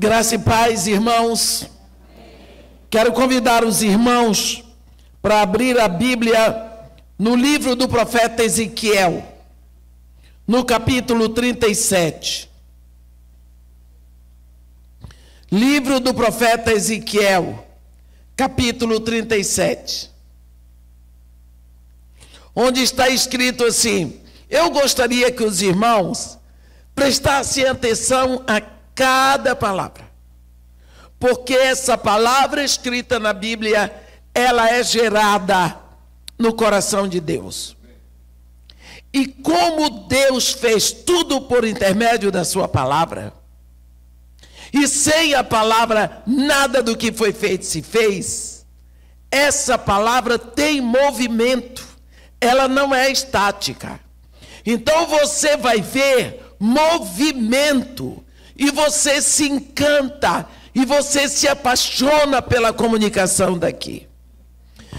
Graça e paz, irmãos. Quero convidar os irmãos para abrir a Bíblia no livro do profeta Ezequiel, no capítulo 37. Livro do profeta Ezequiel, capítulo 37. Onde está escrito assim: eu gostaria que os irmãos prestassem atenção a cada palavra, porque essa palavra escrita na Bíblia, ela é gerada no coração de Deus. E como Deus fez tudo por intermédio da sua palavra, e sem a palavra nada do que foi feito se fez, essa palavra tem movimento, ela não é estática. Então você vai ver movimento, e você se encanta, e você se apaixona pela comunicação daqui.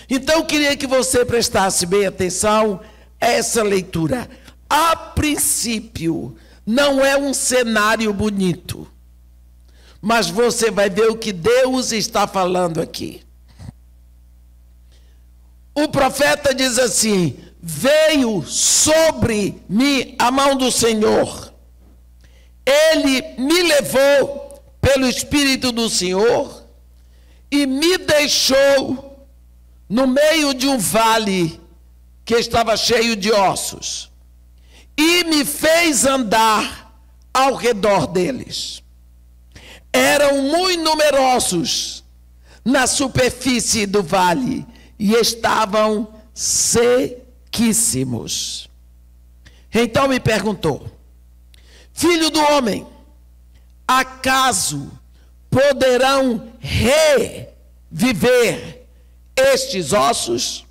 Então eu queria que você prestasse bem atenção a essa leitura. A princípio, não é um cenário bonito, mas você vai ver o que Deus está falando aqui. O profeta diz assim: veio sobre mim a mão do Senhor. Ele me levou pelo Espírito do Senhor e me deixou no meio de um vale que estava cheio de ossos, e me fez andar ao redor deles. Eram muito numerosos na superfície do vale e estavam sequíssimos. Então me perguntou: filho do homem, acaso poderão reviver estes ossos?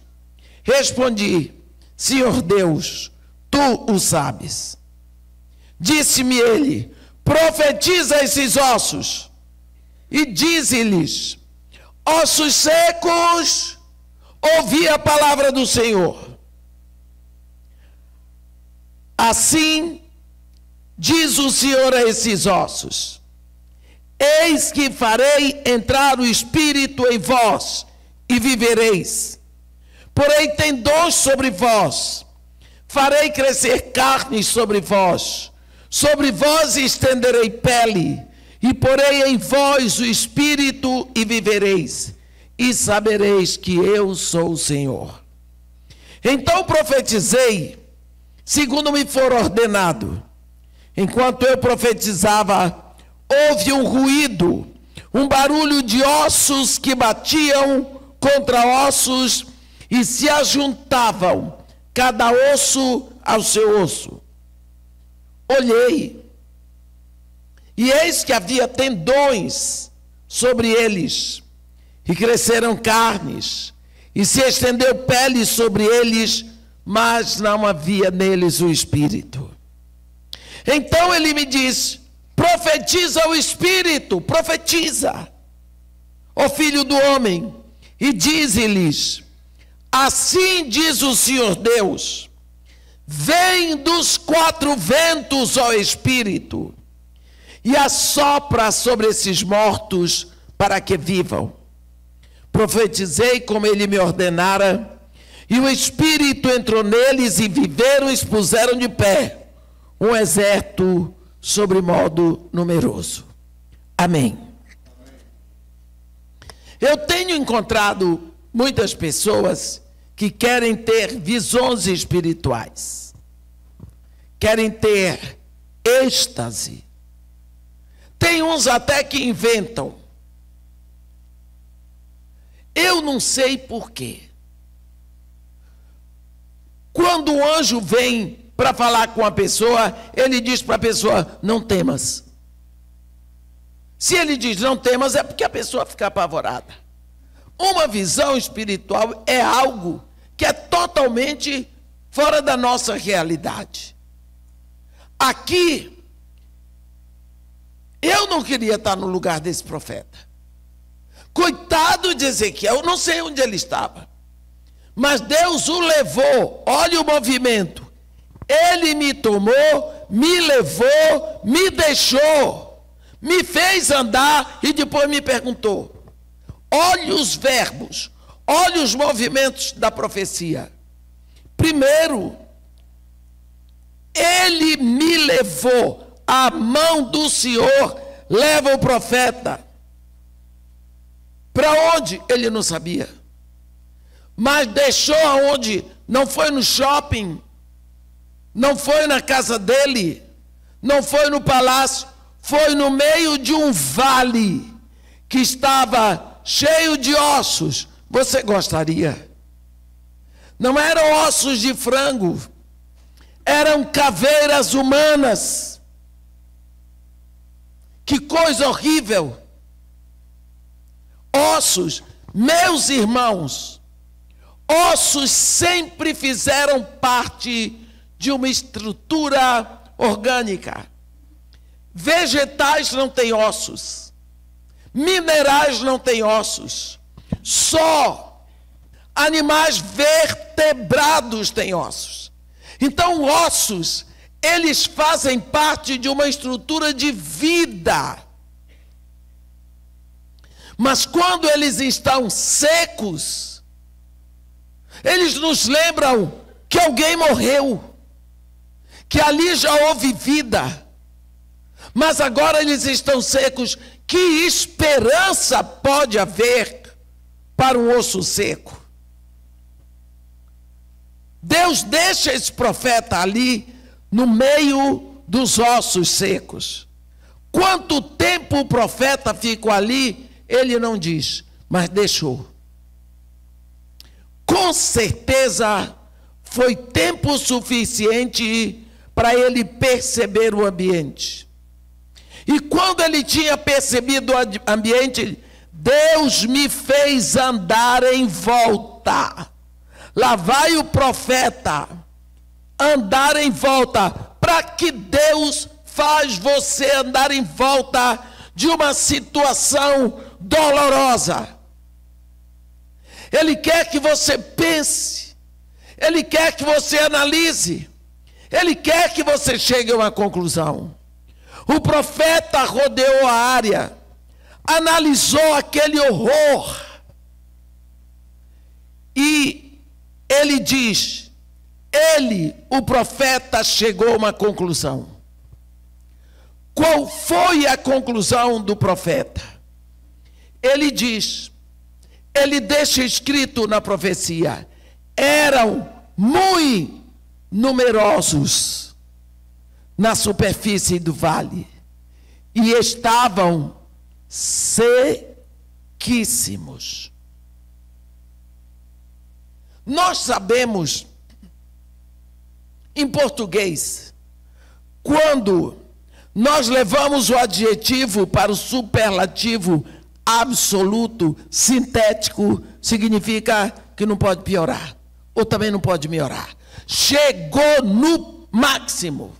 Respondi: Senhor Deus, tu o sabes. Disse-me ele: profetiza esses ossos e dize-lhes: ossos secos, ouvi a palavra do Senhor. Assim diz o Senhor a esses ossos: eis que farei entrar o Espírito em vós e vivereis. Porém tendões sobre vós, farei crescer carne sobre vós estenderei pele, e porei em vós o Espírito e vivereis, e sabereis que eu sou o Senhor. Então profetizei segundo me for ordenado. Enquanto eu profetizava, houve um ruído, um barulho de ossos que batiam contra ossos e se ajuntavam, cada osso ao seu osso. Olhei, e eis que havia tendões sobre eles, e cresceram carnes, e se estendeu pele sobre eles, mas não havia neles o Espírito. Então ele me diz: profetiza o Espírito, profetiza, ó filho do homem, e dize-lhes: assim diz o Senhor Deus, vem dos quatro ventos, ó Espírito, e assopra sobre esses mortos para que vivam. Profetizei como ele me ordenara, e o Espírito entrou neles, e viveram e se puseram de pé, um exército sobre modo numeroso. Amém. Eu tenho encontrado muitas pessoas que querem ter visões espirituais, querem ter êxtase. Tem uns até que inventam. Eu não sei por quê. Quando o anjo vem para falar com a pessoa, ele diz para a pessoa: não temas. Se ele diz não temas, é porque a pessoa fica apavorada. Uma visão espiritual é algo que é totalmente fora da nossa realidade. Aqui, eu não queria estar no lugar desse profeta. Coitado de Ezequiel, eu não sei onde ele estava, mas Deus o levou. Olha o movimento. Ele me tomou, me levou, me deixou, me fez andar e depois me perguntou. Olhe os verbos, olhe os movimentos da profecia. Primeiro, ele me levou, a mão do Senhor leva o profeta. Para onde? Ele não sabia. Mas deixou aonde? Não foi no shopping, não foi na casa dele, não foi no palácio, foi no meio de um vale que estava cheio de ossos. Você gostaria? Não eram ossos de frango, eram caveiras humanas. Que coisa horrível! Ossos, meus irmãos, ossos sempre fizeram parte de uma estrutura orgânica. Vegetais não têm ossos, minerais não têm ossos, só animais vertebrados têm ossos. Então, ossos, eles fazem parte de uma estrutura de vida. Mas quando eles estão secos, eles nos lembram que alguém morreu, que ali já houve vida. Mas agora eles estão secos. Que esperança pode haver para um osso seco? Deus deixa esse profeta ali, no meio dos ossos secos. Quanto tempo o profeta ficou ali, ele não diz, mas deixou. Com certeza foi tempo suficiente para ele perceber o ambiente. E quando ele tinha percebido o ambiente, Deus me fez andar em volta. Lá vai o profeta andar em volta. Para que Deus faz você andar em volta de uma situação dolorosa? Ele quer que você pense, ele quer que você analise, ele quer que você chegue a uma conclusão. O profeta rodeou a área, analisou aquele horror e ele diz, o profeta, chegou a uma conclusão. Qual foi a conclusão do profeta? Ele diz, ele deixa escrito na profecia, eram muito numerosos na superfície do vale e estavam sequíssimos. Nós sabemos, em português, quando nós levamos o adjetivo para o superlativo absoluto, sintético, significa que não pode piorar, ou também não pode melhorar. Chegou no máximo.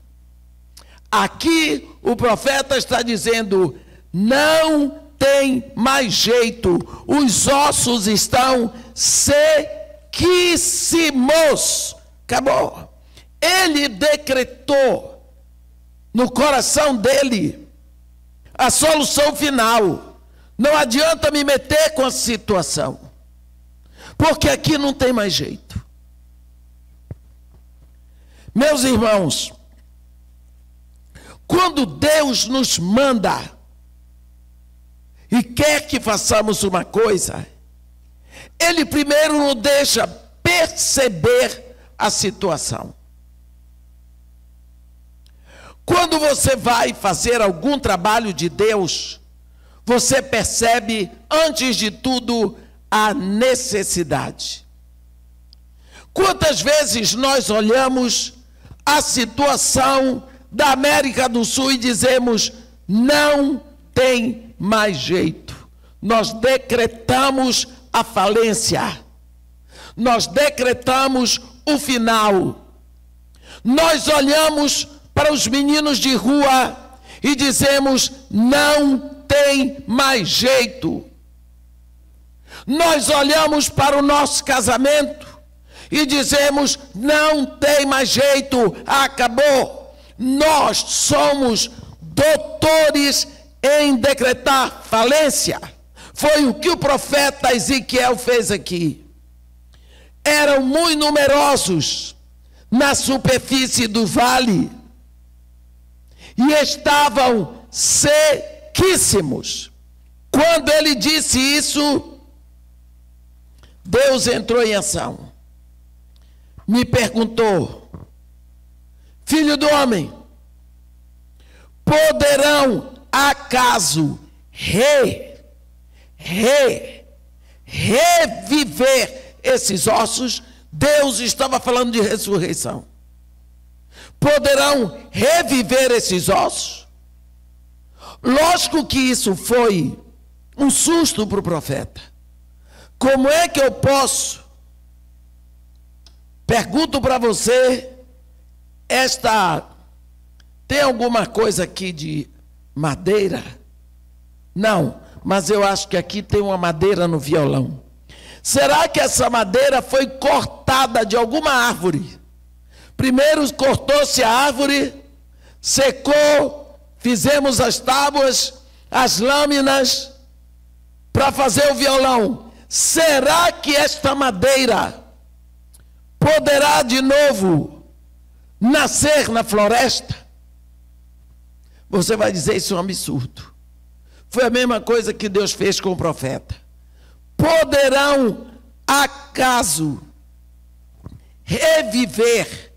Aqui o profeta está dizendo, não tem mais jeito, os ossos estão sequíssimos. Acabou. Ele decretou no coração dele a solução final. Não adianta me meter com a situação, porque aqui não tem mais jeito. Meus irmãos, quando Deus nos manda e quer que façamos uma coisa, Ele primeiro nos deixa perceber a situação. Quando você vai fazer algum trabalho de Deus, você percebe, antes de tudo, a necessidade. Quantas vezes nós olhamos a situação da América do Sul e dizemos, não tem mais jeito. Nós decretamos a falência. Nós decretamos o final. Nós olhamos para os meninos de rua e dizemos, não tem mais jeito. Nós olhamos para o nosso casamento e dizemos, não tem mais jeito, acabou. Nós somos doutores em decretar falência. Foi o que o profeta Ezequiel fez aqui. Eram muito numerosos na superfície do vale e estavam sequíssimos. Quando ele disse isso, Deus entrou em ação. Me perguntou: filho do homem, poderão acaso reviver esses ossos? Deus estava falando de ressurreição. Poderão reviver esses ossos? Lógico que isso foi um susto para o profeta. Como é que eu posso? Pergunto para você, tem alguma coisa aqui de madeira? Não, mas eu acho que aqui tem uma madeira no violão. Será que essa madeira foi cortada de alguma árvore? Primeiro cortou-se a árvore, secou, fizemos as tábuas, as lâminas, para fazer o violão. Será que esta madeira poderá de novo nascer na floresta? Você vai dizer, isso é um absurdo. Foi a mesma coisa que Deus fez com o profeta. Poderão acaso reviver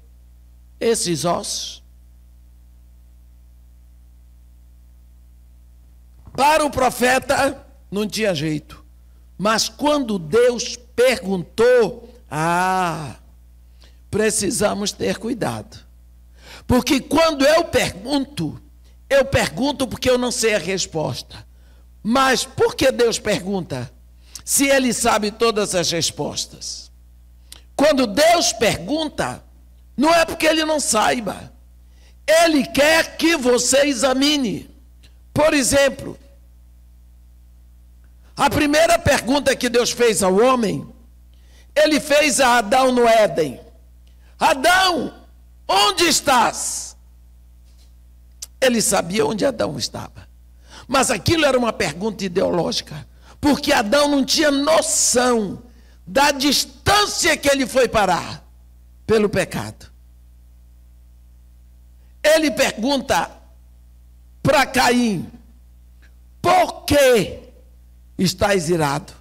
esses ossos? Para o profeta não tinha jeito. Mas quando Deus perguntou, precisamos ter cuidado. Porque quando eu pergunto porque eu não sei a resposta. Mas por que Deus pergunta? Se Ele sabe todas as respostas. Quando Deus pergunta, não é porque Ele não saiba. Ele quer que você examine. Por exemplo, a primeira pergunta que Deus fez ao homem, Ele fez a Adão no Éden: Adão, onde estás? Ele sabia onde Adão estava. Mas aquilo era uma pergunta ideológica, porque Adão não tinha noção da distância que ele foi parar pelo pecado. Ele pergunta para Caim: por que estás irado?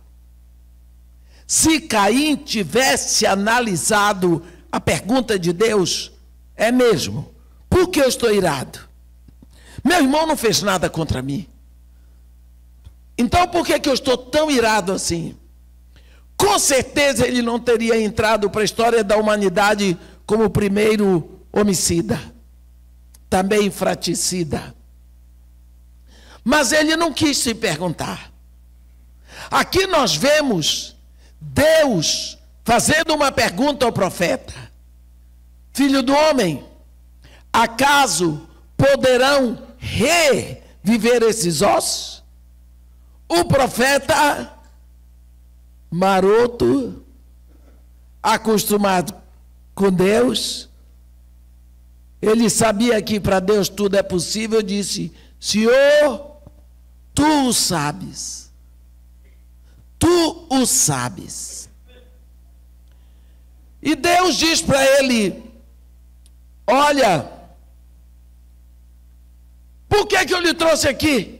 Se Caim tivesse analisado a pergunta de Deus, é mesmo, por que eu estou irado? Meu irmão não fez nada contra mim. Então por que eu estou tão irado assim? Com certeza ele não teria entrado para a história da humanidade como o primeiro homicida, também fratricida. Mas ele não quis se perguntar. Aqui nós vemos Deus fazendo uma pergunta ao profeta: filho do homem, acaso poderão reviver esses ossos? O profeta, maroto, acostumado com Deus, ele sabia que para Deus tudo é possível, disse: Senhor, tu o sabes. Tu o sabes. E Deus diz para ele: olha, por que eu lhe trouxe aqui?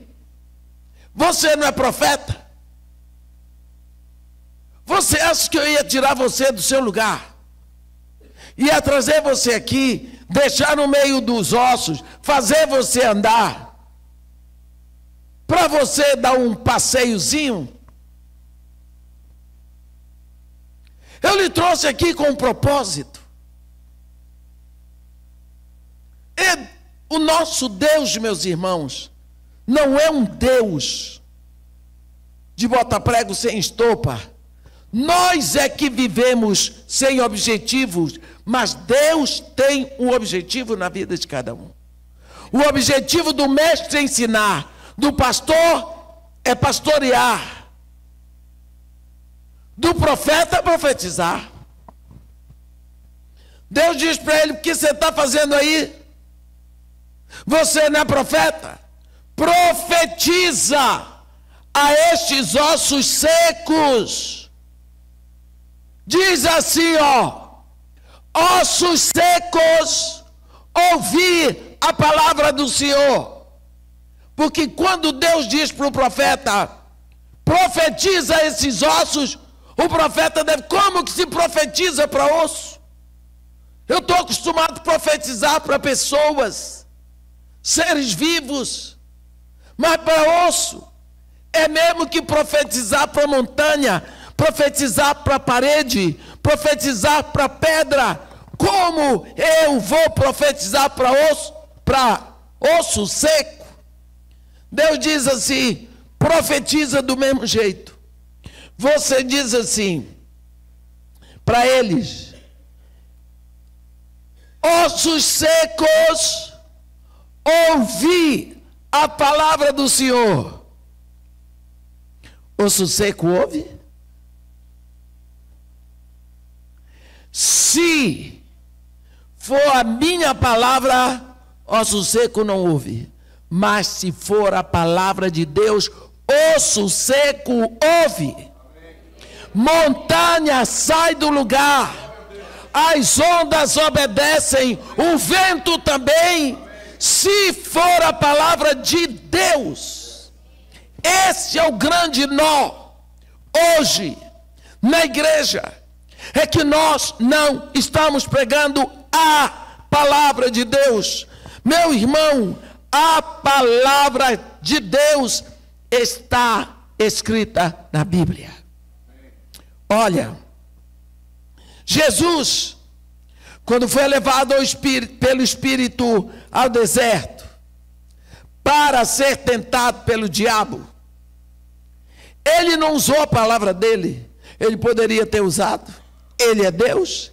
Você não é profeta? Você acha que eu ia tirar você do seu lugar? Ia trazer você aqui, deixar no meio dos ossos, fazer você andar, para você dar um passeiozinho? Eu lhe trouxe aqui com um propósito. E o nosso Deus, meus irmãos, não é um Deus de bota-prego sem estopa. Nós é que vivemos sem objetivos, mas Deus tem um objetivo na vida de cada um. O objetivo do mestre é ensinar, do pastor é pastorear, do profeta é profetizar. Deus diz para ele: o que você está fazendo aí? Você não é profeta? profetiza a estes ossos secos. Diz assim, ossos secos, ouvi a palavra do Senhor. Porque quando Deus diz para o profeta, profetiza esses ossos, o profeta deve, como que se profetiza para osso? Eu estou acostumado a profetizar para pessoas, seres vivos, mas para osso, é mesmo que profetizar para a montanha, profetizar para a parede, profetizar para a pedra. Como eu vou profetizar para osso seco? Deus diz assim, profetiza do mesmo jeito. Você diz assim para eles, ossos secos, ouvi a palavra do Senhor. Osso seco ouve? Se for a minha palavra, osso seco não ouve. Mas se for a palavra de Deus, osso seco ouve. Montanha sai do lugar, as ondas obedecem, o vento também. Se for a palavra de Deus, esse é o grande nó hoje na igreja, é que nós não estamos pregando a palavra de Deus. Meu irmão, a palavra de Deus está escrita na Bíblia. Olha, Jesus, quando foi levado pelo Espírito ao deserto, para ser tentado pelo diabo, ele não usou a palavra dele. Ele poderia ter usado. Ele é Deus.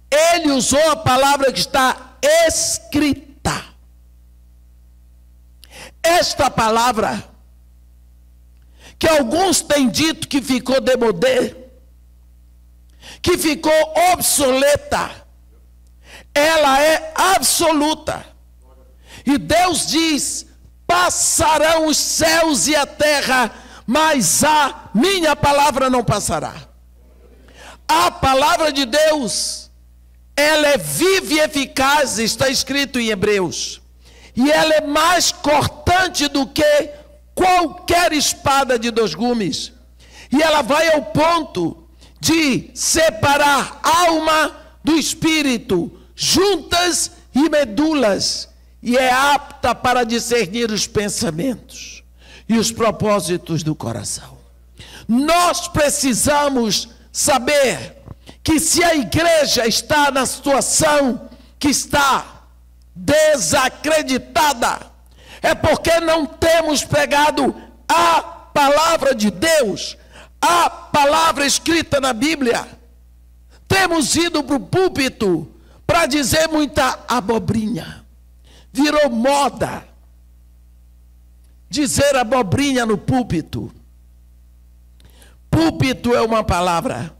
Ele usou a palavra que está escrita. Esta palavra, que alguns têm dito que ficou demodé, que ficou obsoleta, ela é absoluta. E Deus diz, passarão os céus e a terra, mas a minha palavra não passará. A palavra de Deus, ela é viva e eficaz, está escrito em Hebreus. E ela é mais cortante do que qualquer espada de 2 gumes. E ela vai ao ponto de separar alma do espírito, juntas e medulas, e é apta para discernir os pensamentos e os propósitos do coração. Nós precisamos saber que se a igreja está na situação que está desacreditada, é porque não temos pregado a palavra de Deus, a palavra escrita na Bíblia. Temos ido para o púlpito para dizer muita abobrinha. Virou moda dizer abobrinha no púlpito. Púlpito é uma palavra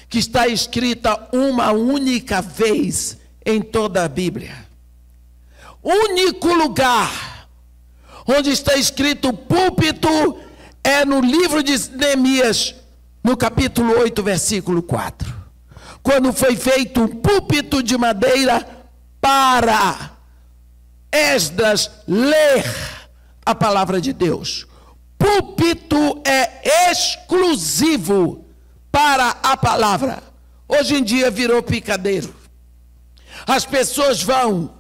que está escrita uma única vez em toda a Bíblia. Único lugar onde está escrito púlpito é no livro de Neemias, no capítulo 8, versículo 4. Quando foi feito um púlpito de madeira para Esdras ler a palavra de Deus. Púlpito é exclusivo para a palavra. Hoje em dia virou picadeiro. As pessoas vão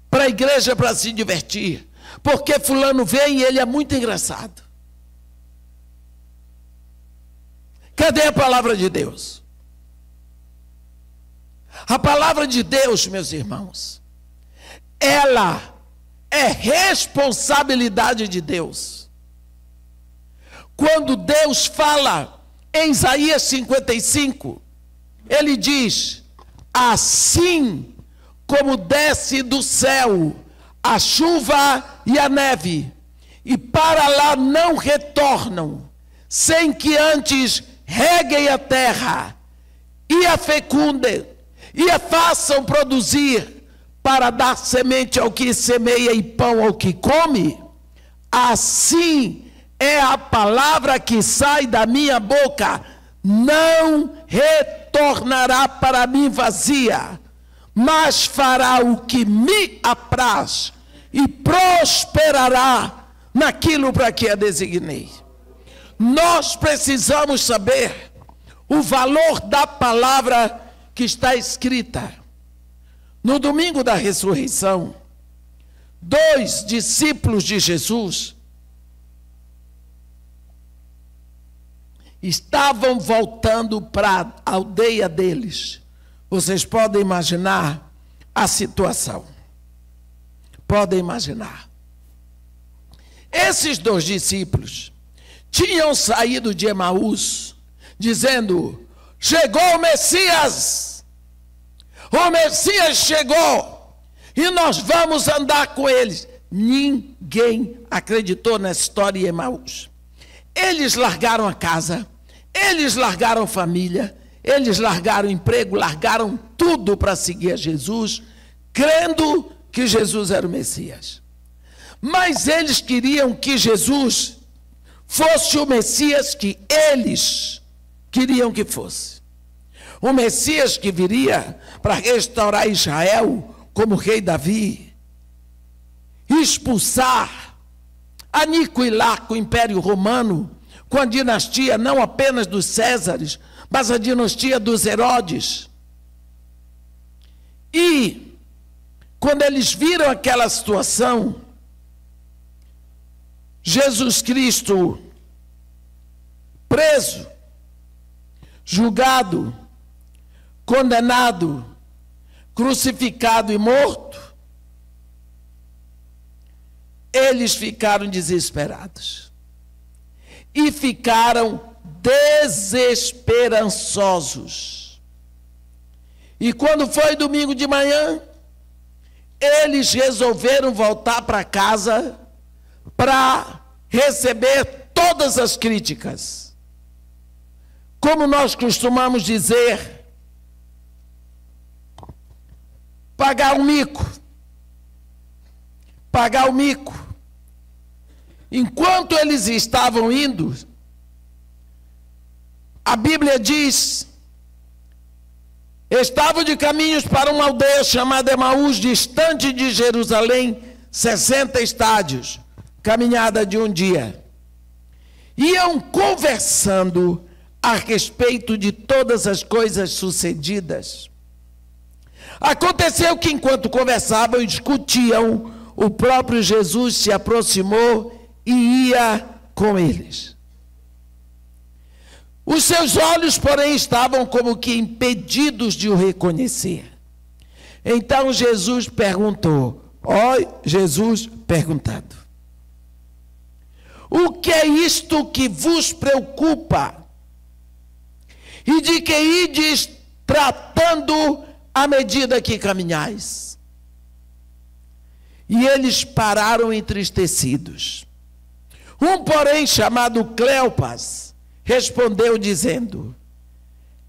para a igreja para se divertir, porque fulano vem e ele é muito engraçado. Cadê a palavra de Deus? A palavra de Deus, meus irmãos, ela é responsabilidade de Deus. Quando Deus fala em Isaías 55, ele diz: assim como desce do céu a chuva e a neve, e para lá não retornam, sem que antes reguem a terra, e a fecundem, e a façam produzir, para dar semente ao que semeia e pão ao que come, assim é a palavra que sai da minha boca, não retornará para mim vazia, mas fará o que me apraz e prosperará naquilo para que a designei. Nós precisamos saber o valor da palavra que está escrita. No domingo da ressurreição, 2 discípulos de Jesus estavam voltando para a aldeia deles. Vocês podem imaginar a situação. Podem imaginar. Esses 2 discípulos tinham saído de Emaús, dizendo: chegou o Messias chegou, e nós vamos andar com eles. Ninguém acreditou nessa história em Emaús. Eles largaram a casa, eles largaram a família, eles largaram o emprego, largaram tudo para seguir a Jesus, crendo que Jesus era o Messias. Mas eles queriam que Jesus fosse o Messias que eles queriam que fosse. O Messias que viria para restaurar Israel como rei Davi, expulsar, aniquilar com o Império Romano, com a dinastia não apenas dos Césares, mas a dinastia dos Herodes. E quando eles viram aquela situação, Jesus Cristo preso, julgado, condenado, crucificado e morto, eles ficaram desesperados e ficaram desesperançosos. E quando foi domingo de manhã, eles resolveram voltar para casa para receber todas as críticas. Como nós costumamos dizer, pagar o mico. Pagar o mico. Enquanto eles estavam indo, a Bíblia diz, estavam de caminhos para uma aldeia chamada Emaús, distante de Jerusalém, 60 estádios, caminhada de um dia. Iam conversando a respeito de todas as coisas sucedidas. Aconteceu que enquanto conversavam e discutiam, o próprio Jesus se aproximou e ia com eles. Os seus olhos, porém, estavam como que impedidos de o reconhecer. Então Jesus perguntou, Jesus perguntando: o que é isto que vos preocupa? E de que ides tratando à medida que caminhais? E eles pararam entristecidos. Um, porém, chamado Cleopas, respondeu dizendo: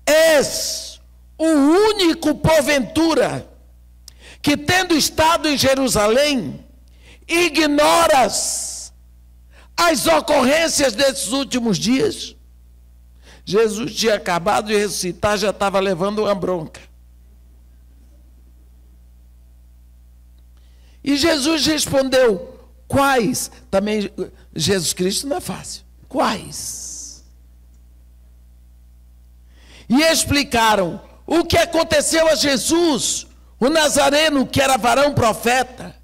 és o único, porventura, que tendo estado em Jerusalém, ignoras as ocorrências desses últimos dias? Jesus tinha acabado de ressuscitar, já estava levando uma bronca. E Jesus respondeu: quais? Também Jesus Cristo não é fácil. Quais? E explicaram o que aconteceu a Jesus, o Nazareno, que era varão profeta,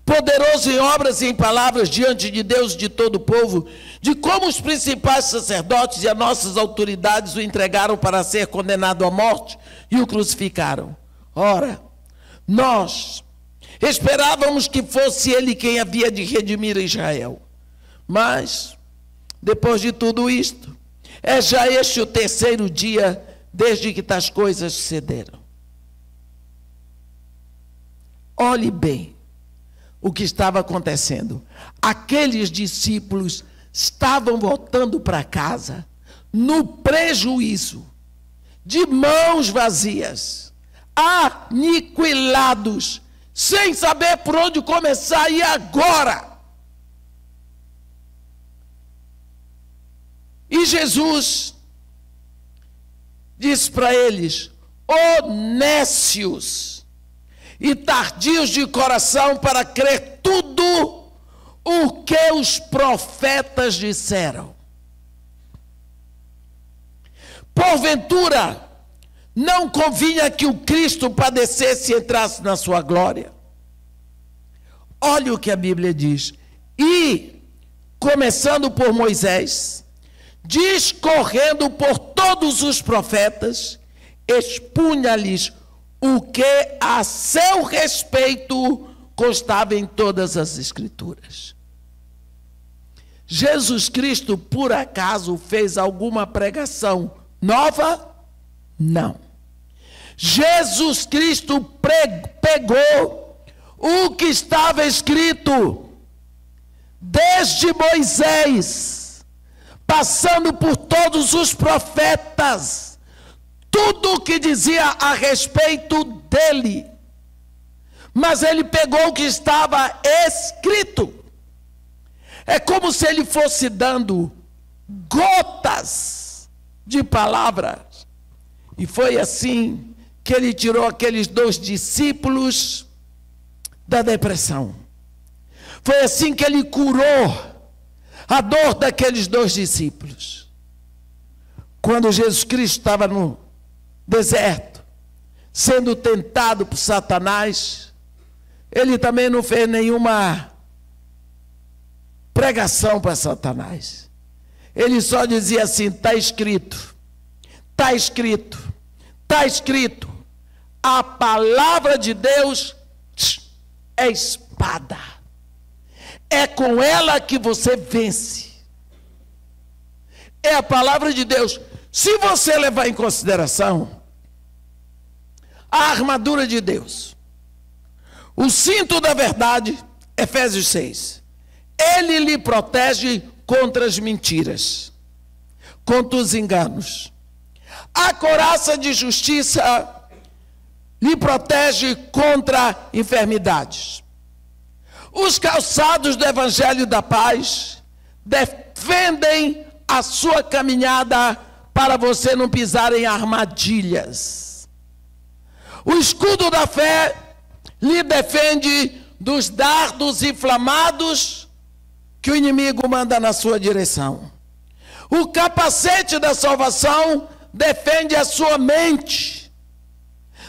poderoso em obras e em palavras diante de Deus e de todo o povo, de como os principais sacerdotes e as nossas autoridades o entregaram para ser condenado à morte e o crucificaram. Ora, nós esperávamos que fosse ele quem havia de redimir Israel. Mas, depois de tudo isto, é já este o terceiro dia desde que tais coisas sucederam. Olhe bem o que estava acontecendo. Aqueles discípulos estavam voltando para casa no prejuízo, de mãos vazias, aniquilados, sem saber por onde começar. E agora? E Jesus disse para eles: ó nécios e tardios de coração para crer tudo o que os profetas disseram. Porventura, não convinha que o Cristo padecesse e entrasse na sua glória? Olha o que a Bíblia diz. E, começando por Moisés, discorrendo por todos os profetas, expunha-lhes o que a seu respeito constava em todas as Escrituras. Jesus Cristo, por acaso, fez alguma pregação nova? Não. Jesus Cristo pegou o que estava escrito desde Moisés, passando por todos os profetas, tudo o que dizia a respeito dele. Mas ele pegou o que estava escrito. É como se ele fosse dando gotas de palavras. E foi assim que ele tirou aqueles 2 discípulos da depressão. Foi assim que ele curou a dor daqueles 2 discípulos. Quando Jesus Cristo estava no deserto, sendo tentado por Satanás, ele também não fez nenhuma pregação para Satanás. Ele só dizia assim: está escrito, está escrito, está escrito. A palavra de Deus é espada. É com ela que você vence. É a palavra de Deus. Se você levar em consideração a armadura de Deus, o cinto da verdade, Efésios 6, ele lhe protege contra as mentiras, contra os enganos. A couraça de justiça lhe protege contra enfermidades. Os calçados do Evangelho da Paz defendem a sua caminhada para você não pisar em armadilhas. O escudo da fé lhe defende dos dardos inflamados que o inimigo manda na sua direção. O capacete da salvação defende a sua mente,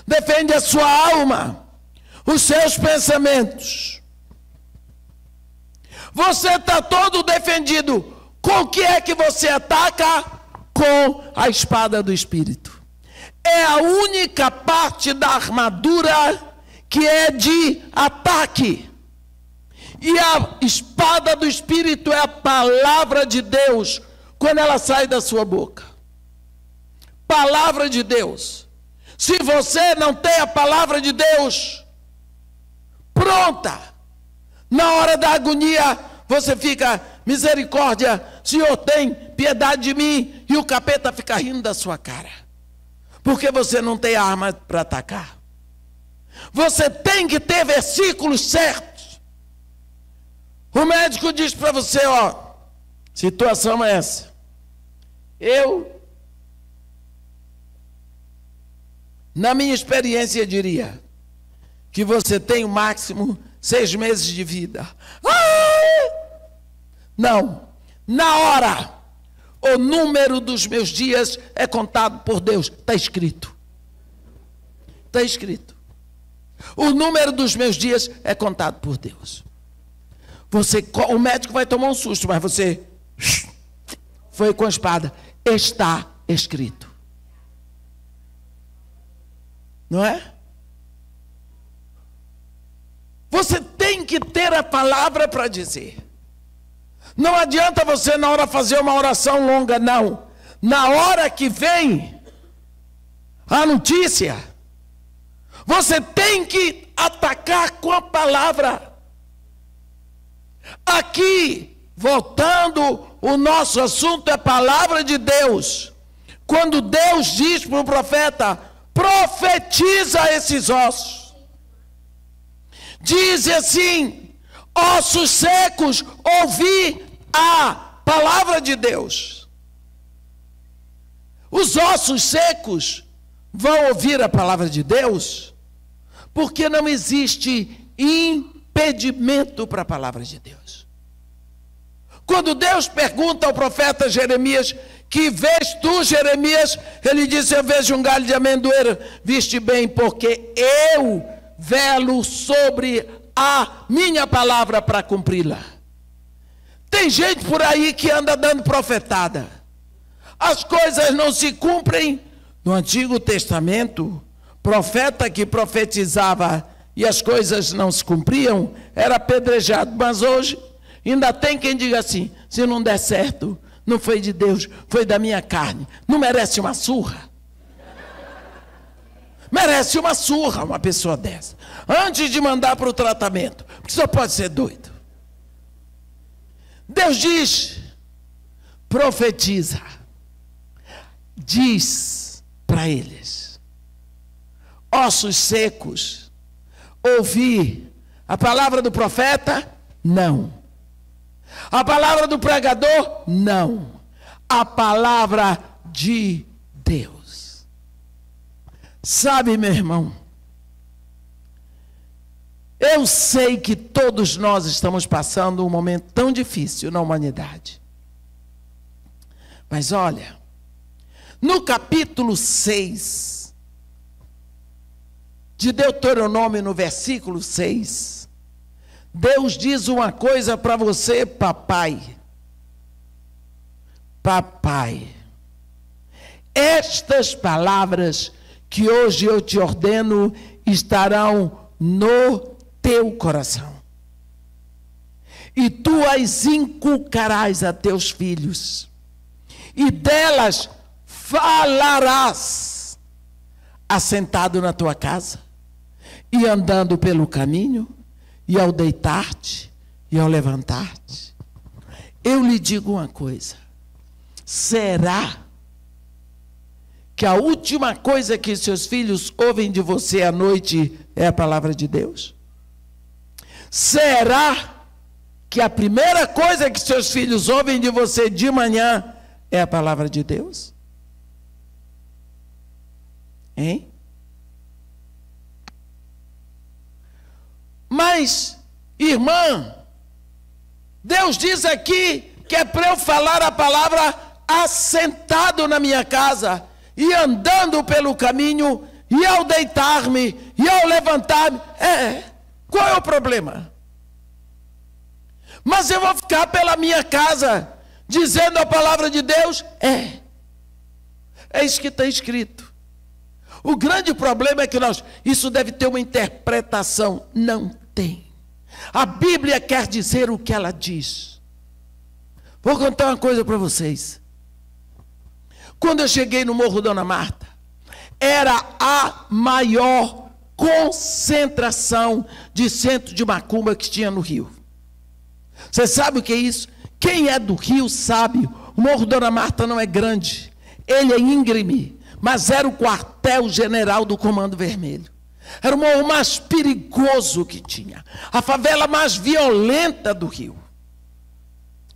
defende a sua alma, os seus pensamentos. Você está todo defendido. Com o que é que você ataca? Com a espada do Espírito. É a única parte da armadura que é de ataque. E a espada do Espírito é a palavra de Deus, quando ela sai da sua boca. Palavra de Deus. Se você não tem a palavra de Deus pronta, na hora da agonia, você fica: misericórdia, Senhor, tem piedade de mim, e o capeta fica rindo da sua cara, porque você não tem arma para atacar. Você tem que ter versículos certos. O médico diz para você: ó, situação é essa. Na minha experiência, diria que você tem o máximo 6 meses de vida. Não, na hora, o número dos meus dias é contado por Deus. Está escrito. Está escrito. O número dos meus dias é contado por Deus. O médico vai tomar um susto, mas você foi com a espada. Está escrito. Não é? Você tem que ter a palavra para dizer. Não adianta você na hora fazer uma oração longa, não. Na hora que vem a notícia, você tem que atacar com a palavra. Aqui, voltando, o nosso assunto é a palavra de Deus. Quando Deus diz para o profeta: profetiza esses ossos. Diz assim: ossos secos, ouvi a palavra de Deus. Os ossos secos vão ouvir a palavra de Deus, porque não existe impedimento para a palavra de Deus. Quando Deus pergunta ao profeta Jeremias: que vês tu, Jeremias? Ele disse: eu vejo um galho de amendoeira. Viste bem, porque eu velo sobre a minha palavra para cumpri-la. Tem gente por aí que anda dando profetada. As coisas não se cumprem. No Antigo Testamento, profeta que profetizava e as coisas não se cumpriam era apedrejado. Mas hoje ainda tem quem diga assim: se não der certo, não foi de Deus, foi da minha carne. Não merece uma surra? Merece uma surra uma pessoa dessa, antes de mandar para o tratamento, porque só pode ser doido. Deus diz: profetiza, diz para eles: ossos secos, ouvir a palavra do profeta? Não. A palavra do pregador? Não. A palavra de Deus. Sabe, meu irmão, eu sei que todos nós estamos passando um momento tão difícil na humanidade. Mas olha, no capítulo 6 de Deuteronômio, no versículo 6, Deus diz uma coisa para você, papai. Papai, estas palavras que hoje eu te ordeno estarão no teu coração, e tu as inculcarás a teus filhos, e delas falarás, assentado na tua casa, e andando pelo caminho, e ao deitar-te, e ao levantar-te. Eu lhe digo uma coisa: será que a última coisa que seus filhos ouvem de você à noite é a palavra de Deus? Será que a primeira coisa que seus filhos ouvem de você de manhã é a palavra de Deus? Hein? Mas, irmã, Deus diz aqui que é para eu falar a palavra assentado na minha casa, e andando pelo caminho, e ao deitar-me, e ao levantar-me. Qual é o problema? Mas eu vou ficar pela minha casa dizendo a palavra de Deus? É isso que está escrito. O grande problema é que isso deve ter uma interpretação. Não tem. A Bíblia quer dizer o que ela diz. Vou contar uma coisa para vocês. Quando eu cheguei no Morro Dona Marta, era a maior concentração de centro de macumba que tinha no Rio. Você sabe o que é isso? Quem é do Rio sabe. O Morro Dona Marta não é grande, ele é íngreme, mas era o quartel-general do Comando Vermelho. Era o morro mais perigoso que tinha, a favela mais violenta do Rio.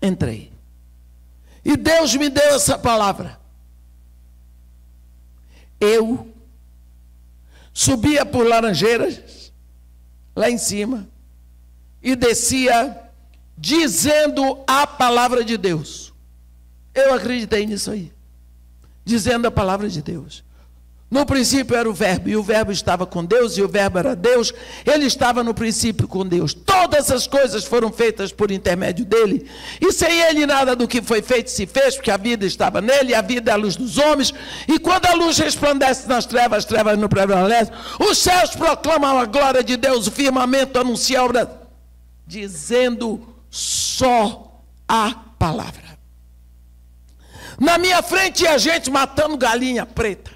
Entrei, e Deus me deu essa palavra. Eu subia por Laranjeiras, lá em cima, e descia dizendo a palavra de Deus. Eu acreditei nisso aí, dizendo a palavra de Deus. No princípio era o Verbo, e o Verbo estava com Deus, e o Verbo era Deus. Ele estava no princípio com Deus. Todas as coisas foram feitas por intermédio dele, e sem ele nada do que foi feito se fez, porque a vida estava nele, e a vida é a luz dos homens. E quando a luz resplandece nas trevas, as trevas não prevalecem. Os céus proclamam a glória de Deus, o firmamento anuncia a obra, dizendo só a palavra. Na minha frente tinha gente matando galinha preta,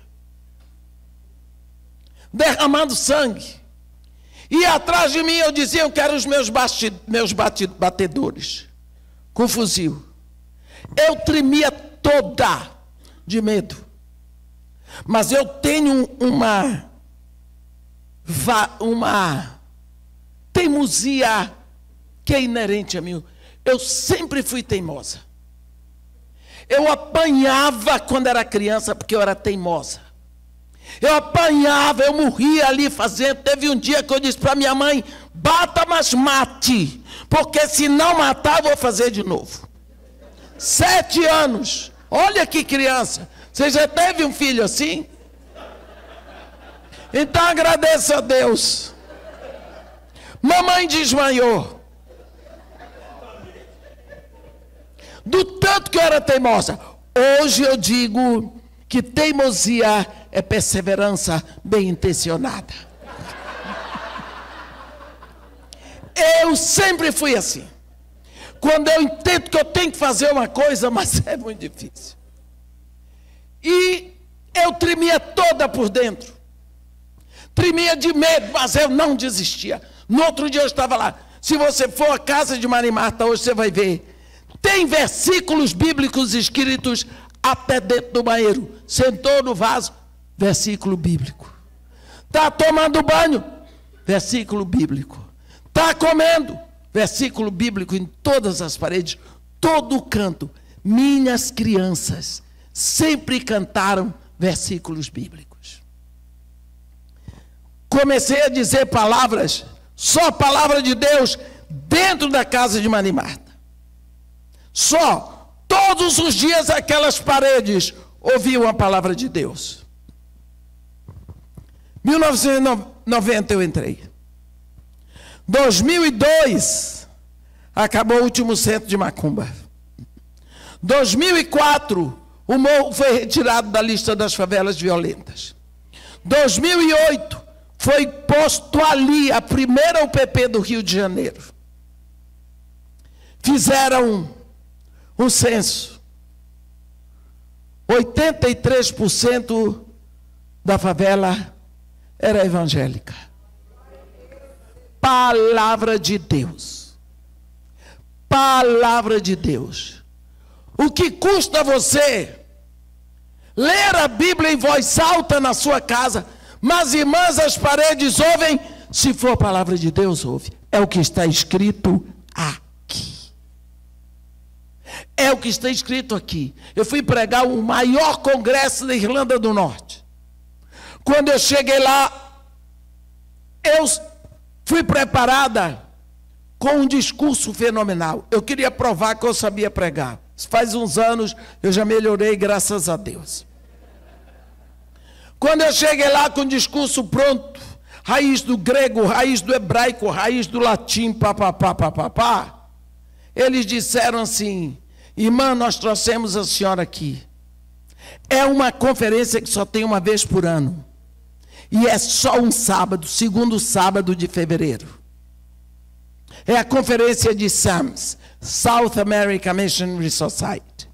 derramando sangue, e atrás de mim eu dizia: eu quero os meus batedores com fuzil. Eu tremia toda de medo, mas eu tenho uma teimosia que é inerente a mim. Eu sempre fui teimosa. Eu apanhava quando era criança, porque eu era teimosa. Eu apanhava, eu morria ali fazendo. Teve um dia que eu disse para minha mãe: bata, mas mate, porque se não matar, eu vou fazer de novo. 7 anos. Olha que criança. Você já teve um filho assim? Então agradeça a Deus. Mamãe desmaiou. Do tanto que eu era teimosa. Hoje eu digo que teimosia é perseverança bem intencionada. Eu sempre fui assim. Quando eu entendo que eu tenho que fazer uma coisa, mas é muito difícil. E eu tremia toda por dentro. Tremia de medo, mas eu não desistia. No outro dia eu estava lá. Se você for à casa de Maria Marta hoje, você vai ver. Tem versículos bíblicos escritos até dentro do banheiro. Sentou no vaso, versículo bíblico. Está tomando banho, versículo bíblico. Está comendo, versículo bíblico em todas as paredes, todo o canto. Minhas crianças sempre cantaram versículos bíblicos. Comecei a dizer palavras, só a palavra de Deus, dentro da casa de Maria Marta. Só, todos os dias aquelas paredes ouviam a palavra de Deus. 1990 eu entrei. 2002, acabou o último centro de macumba. 2004, o morro foi retirado da lista das favelas violentas. 2008, foi posto ali a primeira UPP do Rio de Janeiro. Fizeram um censo. 83% da favela era evangélica. Palavra de Deus. Palavra de Deus. O que custa você ler a Bíblia em voz alta na sua casa, mas irmãs, as paredes ouvem? Se for a palavra de Deus, ouve. É o que está escrito aqui. É o que está escrito aqui. Eu fui pregar o maior congresso da Irlanda do Norte. Quando eu cheguei lá, eu fui preparada com um discurso fenomenal. Eu queria provar que eu sabia pregar. Faz uns anos eu já melhorei, graças a Deus. Quando eu cheguei lá com o discurso pronto, raiz do grego, raiz do hebraico, raiz do latim, papapá, eles disseram assim: irmã, nós trouxemos a senhora aqui. É uma conferência que só tem uma vez por ano. E é só um sábado, segundo sábado de fevereiro. É a conferência de SAMS, South American Missionary Society.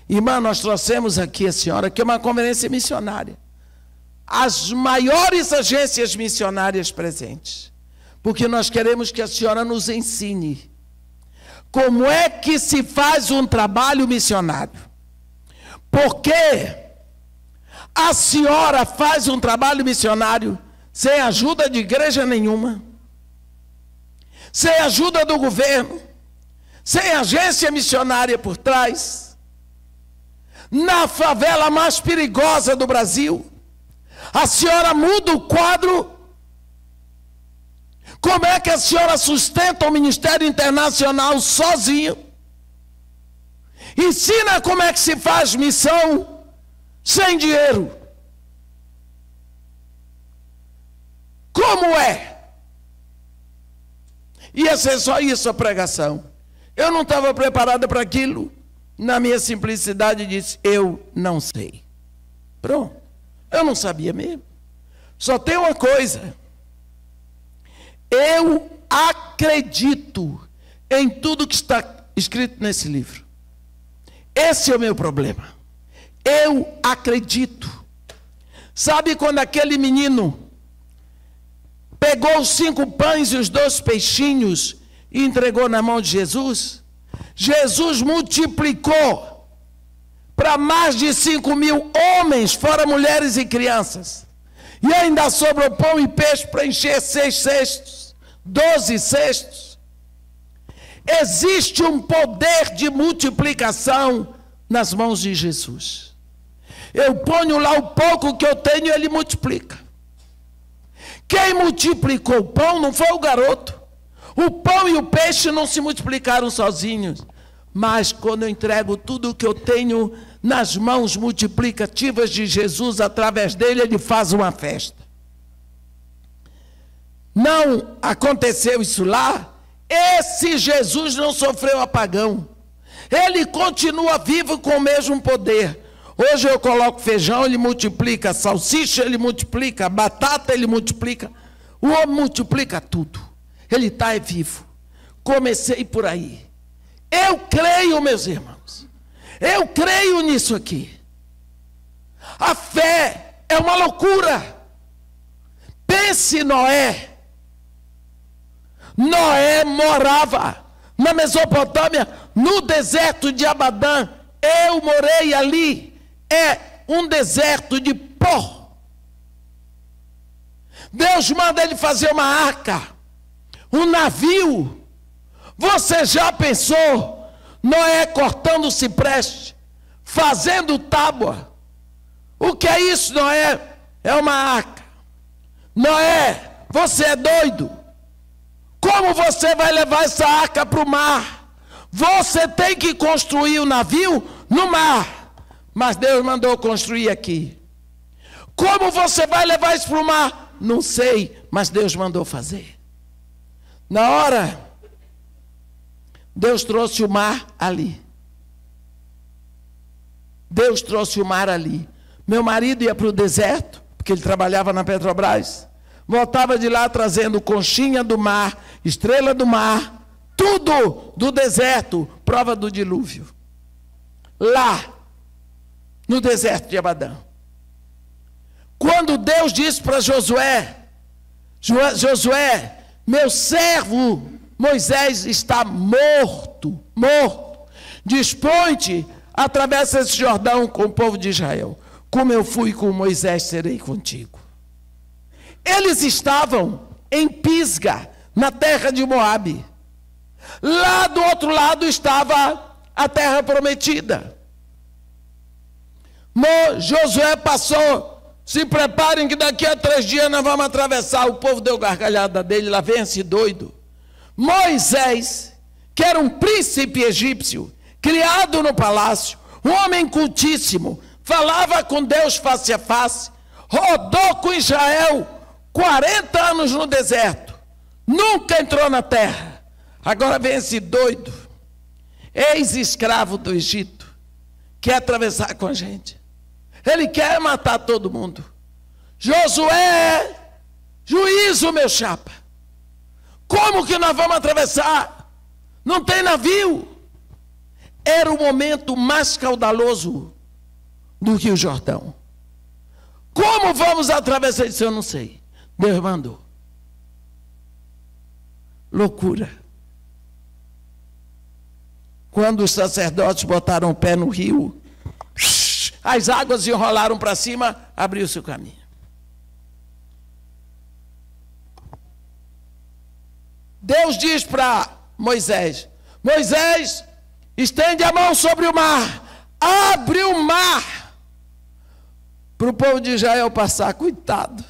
Irmã, nós trouxemos aqui a senhora, que é uma conferência missionária. As maiores agências missionárias presentes. Porque nós queremos que a senhora nos ensine como é que se faz um trabalho missionário. Porque a senhora faz um trabalho missionário sem ajuda de igreja nenhuma, sem ajuda do governo, sem agência missionária por trás, na favela mais perigosa do Brasil. A senhora muda o quadro. Como é que a senhora sustenta o Ministério Internacional sozinho? Ensina como é que se faz missão sem dinheiro. Como é? Ia ser só isso a pregação. Eu não estava preparada para aquilo. Na minha simplicidade disse: eu não sei. Pronto. Eu não sabia mesmo. Só tem uma coisa. Eu acredito em tudo que está escrito nesse livro. Esse é o meu problema. Eu acredito. Sabe quando aquele menino pegou os 5 pães e os 2 peixinhos e entregou na mão de Jesus? Jesus multiplicou para mais de 5.000 homens, fora mulheres e crianças. E ainda sobrou pão e peixe para encher 6 cestos, 12 cestos. Existe um poder de multiplicação nas mãos de Jesus. Eu ponho lá o pouco que eu tenho e ele multiplica. Quem multiplicou o pão não foi o garoto. O pão e o peixe não se multiplicaram sozinhos. Mas quando eu entrego tudo o que eu tenho nas mãos multiplicativas de Jesus, através dele, ele faz uma festa. Não aconteceu isso lá. Esse Jesus não sofreu apagão. Ele continua vivo com o mesmo poder. Hoje eu coloco feijão, ele multiplica. Salsicha, ele multiplica. Batata, ele multiplica. O homem multiplica tudo. Ele está vivo. Comecei por aí. Eu creio, meus irmãos. Eu creio nisso aqui. A fé é uma loucura. Pense Noé. Noé morava na Mesopotâmia, no deserto de Abadã. Eu morei ali. É um deserto de pó. Deus manda ele fazer uma arca, um navio. Você já pensou? Noé cortando cipreste, fazendo tábua. O que é isso, Noé? É uma arca. Noé, você é doido? Como você vai levar essa arca para o mar? Você tem que construir o navio no mar. Mas Deus mandou construir aqui. Como você vai levar isso para o mar? Não sei, mas Deus mandou fazer. Na hora, Deus trouxe o mar ali. Deus trouxe o mar ali. Meu marido ia para o deserto, porque ele trabalhava na Petrobras. Voltava de lá trazendo conchinha do mar, estrela do mar, tudo do deserto, prova do dilúvio. Lá, no deserto de Abadã. Quando Deus disse para Josué, Josué, meu servo Moisés está morto. Dispõe-te, atravessa esse Jordão com o povo de Israel. Como eu fui com Moisés, serei contigo. Eles estavam em Pisga, na terra de Moabe. Lá do outro lado estava a terra prometida. Josué passou. Se preparem que daqui a 3 dias nós vamos atravessar. O povo deu gargalhada dele, lá vem esse doido. Moisés, que era um príncipe egípcio, criado no palácio, um homem cultíssimo, falava com Deus face a face, rodou com Israel 40 anos no deserto, nunca entrou na terra. Agora vem esse doido, ex-escravo do Egito, quer atravessar com a gente. Ele quer matar todo mundo. Josué, juízo, meu chapa. Como que nós vamos atravessar? Não tem navio. Era o momento mais caudaloso do Rio Jordão. Como vamos atravessar isso? Eu não sei. Deus mandou. Loucura. Quando os sacerdotes botaram o pé no rio, as águas enrolaram para cima, abriu-se o caminho. Deus diz para Moisés, Moisés, estende a mão sobre o mar, abre o mar, para o povo de Israel passar. Coitado,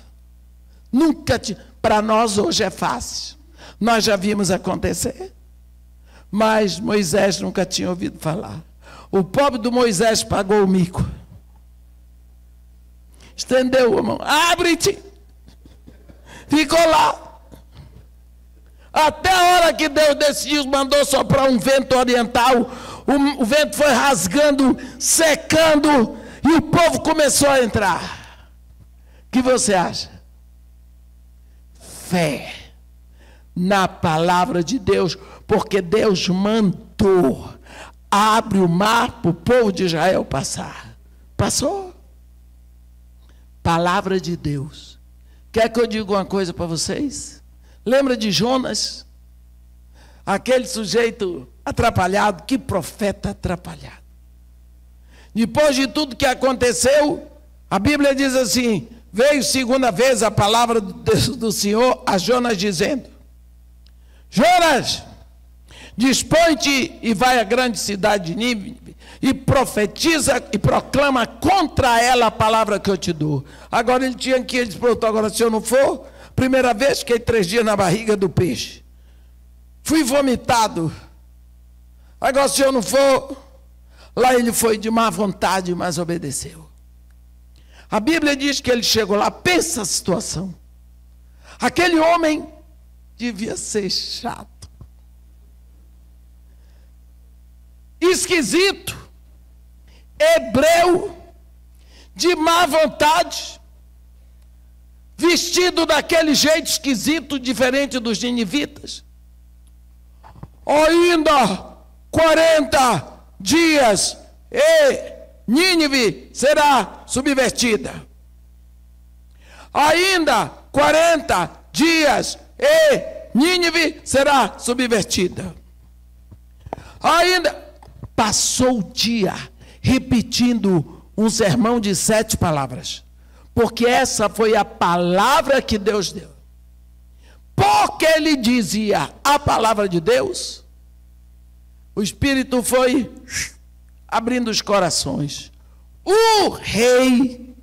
nunca, para nós hoje é fácil, nós já vimos acontecer, mas Moisés nunca tinha ouvido falar. O pobre do Moisés pagou o mico. Estendeu a mão, abre-te. Ficou lá. Até a hora que Deus decidiu, mandou soprar um vento oriental. O vento foi rasgando, secando, e o povo começou a entrar. O que você acha? Fé na palavra de Deus, porque Deus mandou. Abre o mar para o povo de Israel passar. Passou. Palavra de Deus. Quer que eu diga uma coisa para vocês? Lembra de Jonas? Aquele sujeito atrapalhado, que profeta atrapalhado. Depois de tudo que aconteceu, a Bíblia diz assim, veio segunda vez a palavra do Senhor a Jonas dizendo, Jonas, dispõe-te e vai à grande cidade de Nínive e profetiza e proclama contra ela a palavra que eu te dou. Agora ele tinha que ir, ele disse, pronto, agora se eu não for, primeira vez fiquei 3 dias na barriga do peixe. Fui vomitado. Agora se eu não for, lá ele foi de má vontade, mas obedeceu. A Bíblia diz que ele chegou lá, pensa a situação. Aquele homem devia ser chato, esquisito, hebreu, de má vontade, vestido daquele jeito esquisito, diferente dos ninivitas. Ainda 40 dias e Nínive será subvertida. Ainda 40 dias e Nínive será subvertida. Ainda passou o dia repetindo um sermão de 7 palavras, porque essa foi a palavra que Deus deu. Porque ele dizia a palavra de Deus, o Espírito foi abrindo os corações. O rei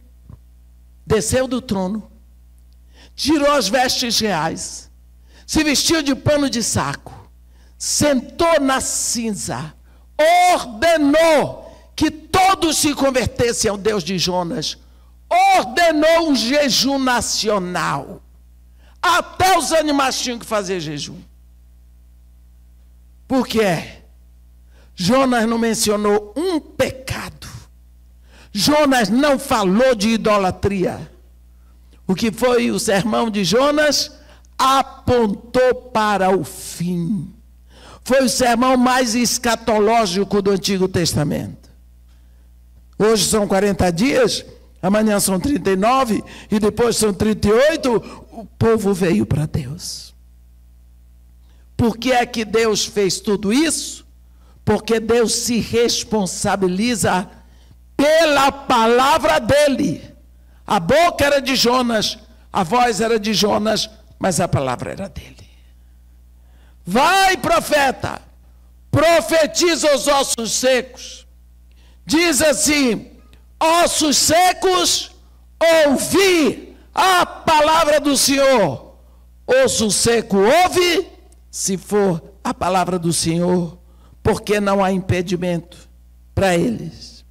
desceu do trono, tirou as vestes reais, se vestiu de pano de saco, sentou na cinza, ordenou que todos se convertessem ao Deus de Jonas, ordenou um jejum nacional. Até os animais tinham que fazer jejum. Por quê? Jonas não mencionou um pecado. Jonas não falou de idolatria. O que foi o sermão de Jonas apontou para o fim. Foi o sermão mais escatológico do Antigo Testamento. Hoje são 40 dias, amanhã são 39 e depois são 38. O povo veio para Deus. Por que é que Deus fez tudo isso? Porque Deus se responsabiliza pela palavra dele. A boca era de Jonas, a voz era de Jonas, mas a palavra era dele. Vai, profeta, profetiza os ossos secos. Diz assim: ossos secos, ouvi a palavra do Senhor. Osso seco ouve, se for a palavra do Senhor, porque não há impedimento para eles.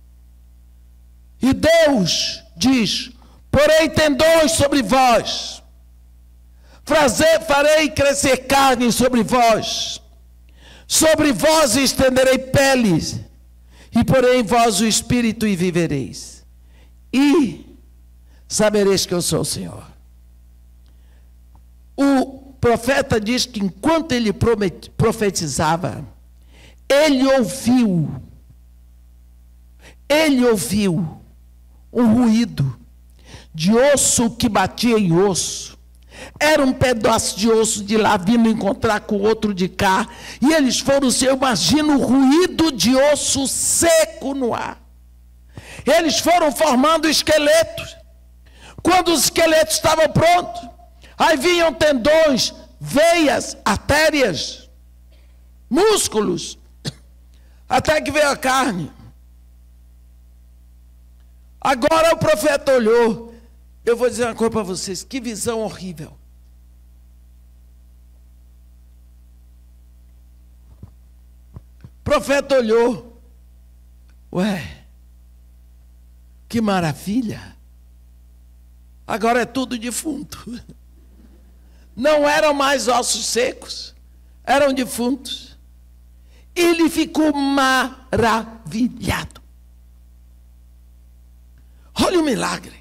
E Deus diz: porei tendões sobre vós, farei crescer carne sobre vós estenderei peles, e porei em vós o espírito e vivereis, e sabereis que eu sou o Senhor. O profeta diz que enquanto ele profetizava, ele ouviu um ruído de osso que batia em osso. Era um pedaço de osso de lá vindo encontrar com o outro de cá. E eles foram, você imagina o ruído de osso seco no ar. Eles foram formando esqueletos. Quando os esqueletos estavam prontos, aí vinham tendões, veias, artérias, músculos, até que veio a carne. Agora o profeta olhou. Eu vou dizer uma coisa para vocês, que visão horrível. O profeta olhou. Ué, que maravilha. Agora é tudo defunto. Não eram mais ossos secos, eram defuntos. Ele ficou maravilhado. Olha o milagre.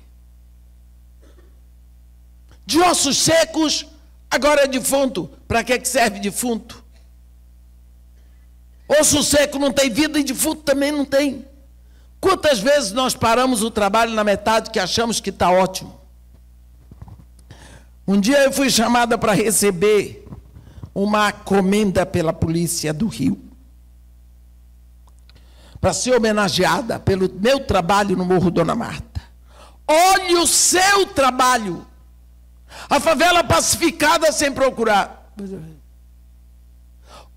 De ossos secos, agora é defunto. Para que serve defunto? Osso seco não tem vida e defunto também não tem. Quantas vezes nós paramos o trabalho na metade que achamos que está ótimo? Um dia eu fui chamada para receber uma comenda pela polícia do Rio, para ser homenageada pelo meu trabalho no Morro Dona Marta. Olhe o seu trabalho. A favela pacificada sem procurar.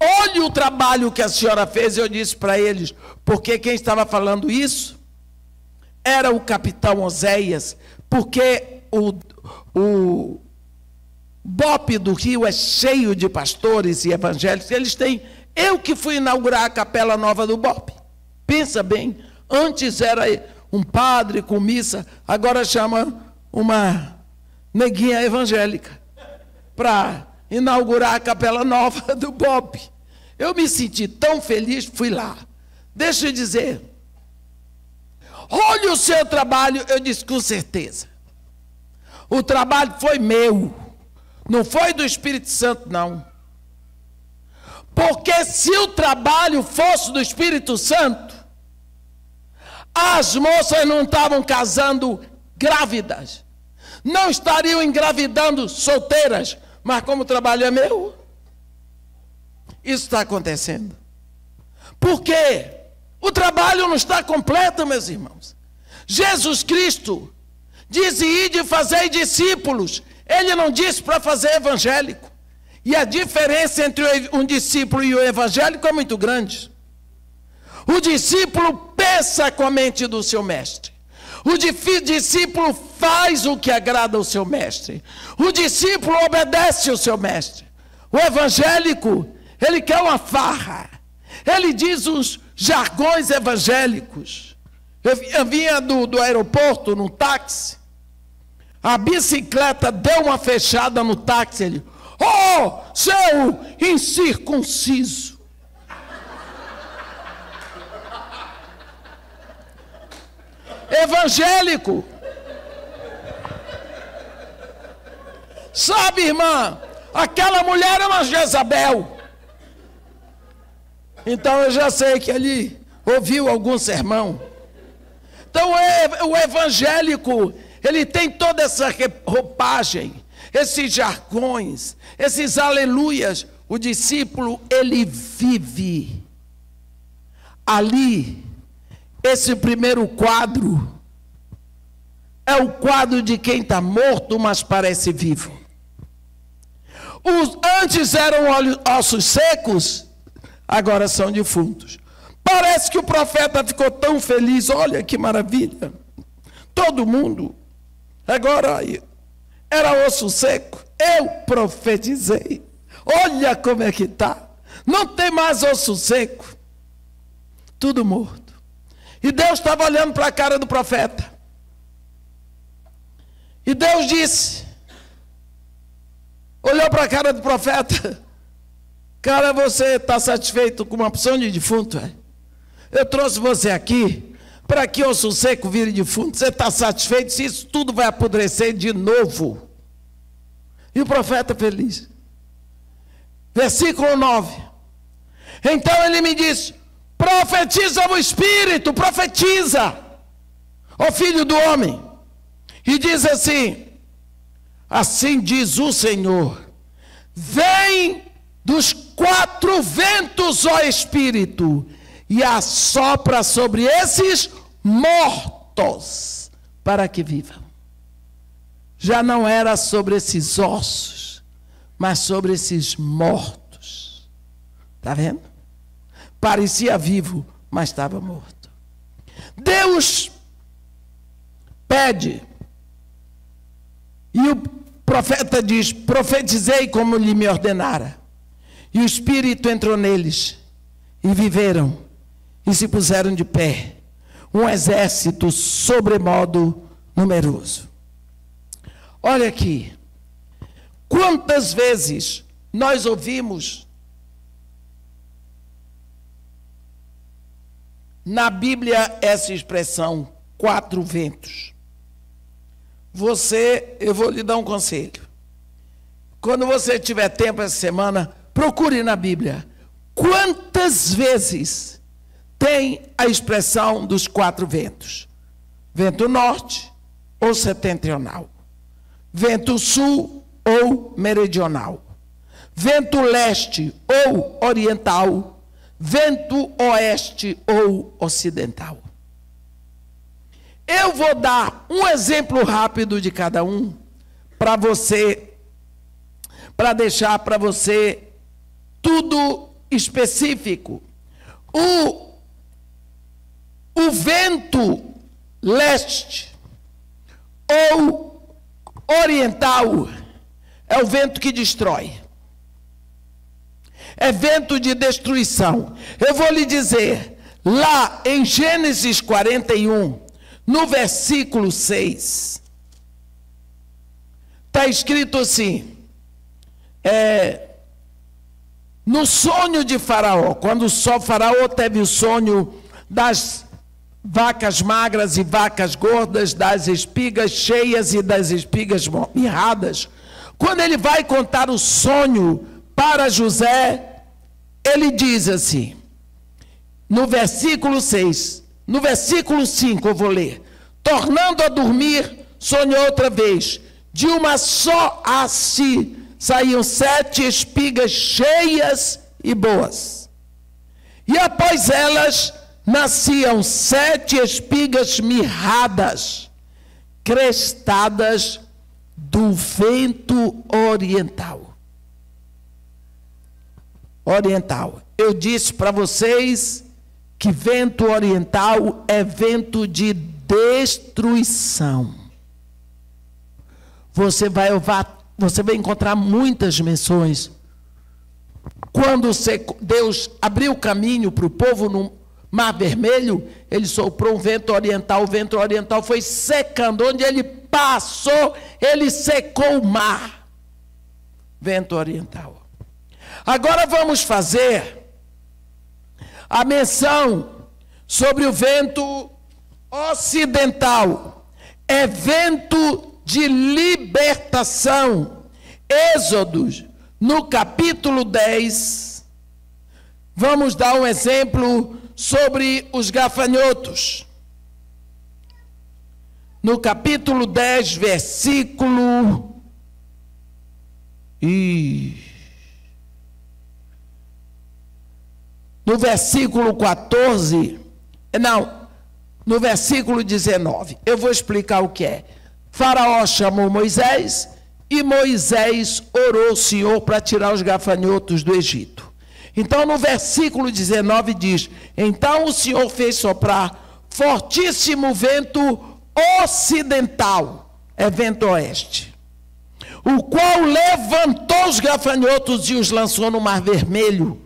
olhe o trabalho que a senhora fez. Eu disse para eles, porque quem estava falando isso era o capitão Oséias, porque o BOP do Rio é cheio de pastores e evangélicos. Eles têm... Eu que fui inaugurar a capela nova do BOP. Pensa bem, antes era um padre com missa, agora chama uma neguinha evangélica para inaugurar a capela nova do BOP. Eu me senti tão feliz, fui lá. Deixa eu dizer, olhe o seu trabalho. Eu disse, com certeza. O trabalho foi meu, não foi do Espírito Santo, não. Porque se o trabalho fosse do Espírito Santo, as moças não estavam casando grávidas, não estariam engravidando solteiras, mas como o trabalho é meu, isso está acontecendo. Por quê? O trabalho não está completo, meus irmãos. Jesus Cristo diz: ide e fazei discípulos. Ele não disse para fazer evangélico. E a diferença entre um discípulo e o evangélico é muito grande. O discípulo pensa com a mente do seu mestre. O discípulo faz o que agrada ao seu mestre. O discípulo obedece ao seu mestre. O evangélico, ele quer uma farra. Ele diz os jargões evangélicos. Eu vinha do aeroporto num táxi. A bicicleta deu uma fechada no táxi. Ele: oh, seu incircunciso. Evangélico. Sabe, irmã, aquela mulher é uma Jezabel. Então eu já sei que ali ouviu algum sermão. Então o evangélico, ele tem toda essa roupagem, esses jargões, esses aleluias. O discípulo, ele vive ali. Esse primeiro quadro é o quadro de quem está morto, mas parece vivo. Antes eram ossos secos, agora são defuntos. Parece que o profeta ficou tão feliz. Olha que maravilha. Todo mundo agora era osso seco. Eu profetizei. Olha como é que está. Não tem mais osso seco. Tudo morto. E Deus estava olhando para a cara do profeta. E Deus disse, olhou para a cara do profeta: cara, você está satisfeito com uma opção de defunto? Eu trouxe você aqui para que osso seco vire defunto. Você está satisfeito? Se isso tudo vai apodrecer de novo. E o profeta feliz. Versículo 9. Então ele me disse: profetiza o Espírito, profetiza, ó filho do homem, e diz assim: assim diz o Senhor, vem dos quatro ventos, ó Espírito, e assopra sobre esses mortos, para que vivam. Já não era sobre esses ossos, mas sobre esses mortos. Está vendo? Parecia vivo, mas estava morto. Deus pede, e o profeta diz: profetizei como lhe me ordenara. E o Espírito entrou neles, e viveram, e se puseram de pé, um exército sobremodo numeroso. Olha aqui, quantas vezes nós ouvimos na Bíblia essa expressão, quatro ventos. Eu vou lhe dar um conselho. Quando você tiver tempo essa semana, procure na Bíblia. Quantas vezes tem a expressão dos quatro ventos? Vento norte ou setentrional. Vento sul ou meridional. Vento leste ou oriental. Vento oeste ou ocidental. Eu vou dar um exemplo rápido de cada um, para deixar para você tudo específico. O vento leste ou oriental é o vento que destrói. É vento de destruição. Eu vou lhe dizer, lá em Gênesis 41, no versículo 6, está escrito assim, no sonho de Faraó, quando só Faraó teve o sonho das vacas magras e vacas gordas, das espigas cheias e das espigas mirradas, quando ele vai contar o sonho para José, ele diz assim, no versículo 6, no versículo 5 eu vou ler, tornando a dormir, sonhou outra vez, de uma só haste saíam 7 espigas cheias e boas, e após elas nasciam 7 espigas mirradas, crestadas do vento oriental. Eu disse para vocês que vento oriental é vento de destruição. Você vai encontrar muitas menções. Quando Deus abriu o caminho para o povo no Mar Vermelho, ele soprou um vento oriental. O vento oriental foi secando. Onde ele passou, ele secou o mar. Vento oriental. Agora vamos fazer a menção sobre o vento ocidental. É vento de libertação. Êxodo, no capítulo 10, vamos dar um exemplo sobre os gafanhotos. No capítulo 10, versículo... No versículo 14... Não, no versículo 19. Eu vou explicar o que é. Faraó chamou Moisés e Moisés orou ao Senhor para tirar os gafanhotos do Egito. Então, no versículo 19 diz, então o Senhor fez soprar fortíssimo vento ocidental, é vento oeste, o qual levantou os gafanhotos e os lançou no Mar Vermelho.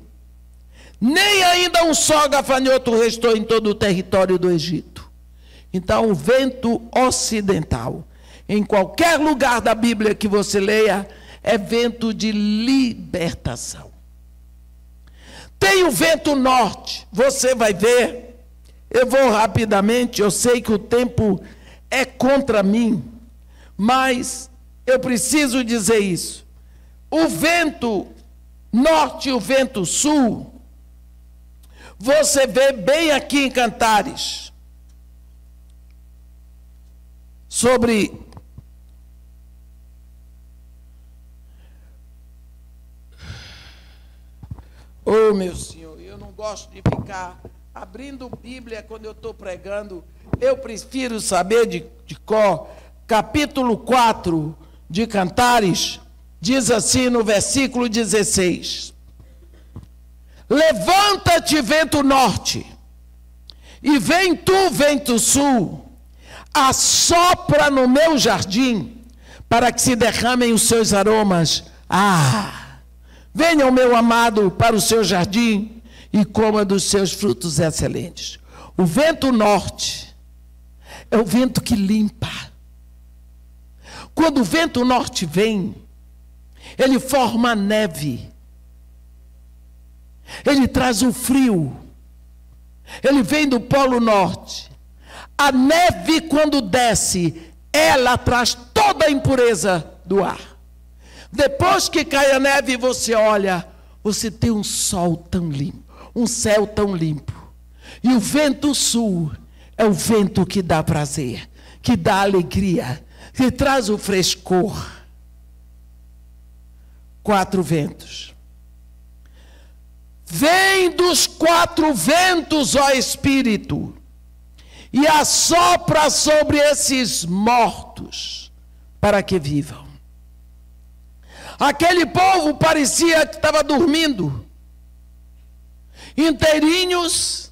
Nem ainda um só gafanhoto restou em todo o território do Egito. Então, o vento ocidental, em qualquer lugar da Bíblia que você leia, é vento de libertação. Tem o vento norte, você vai ver, eu vou rapidamente, eu sei que o tempo é contra mim, mas eu preciso dizer isso. O vento norte e o vento sul, você vê bem aqui em Cantares, sobre oh, meu Senhor, eu não gosto de ficar abrindo Bíblia quando eu estou pregando, eu prefiro saber de cor. Capítulo 4 de Cantares, diz assim no versículo 16, levanta-te, vento norte, e vem tu, vento sul, assopra no meu jardim, para que se derramem os seus aromas. Venha o meu amado para o seu jardim e coma dos seus frutos excelentes. O vento norte é o vento que limpa. Quando o vento norte vem, ele forma neve. Ele traz o frio. Ele vem do Polo Norte. A neve, quando desce, ela traz toda a impureza do ar. Depois que cai a neve, você olha, você tem um sol tão limpo, um céu tão limpo. E o vento sul é o vento que dá prazer, que dá alegria, que traz o frescor. 4 ventos. Vem dos 4 ventos, ó Espírito, e assopra sobre esses mortos, para que vivam. Aquele povo parecia que estava dormindo. inteirinhos,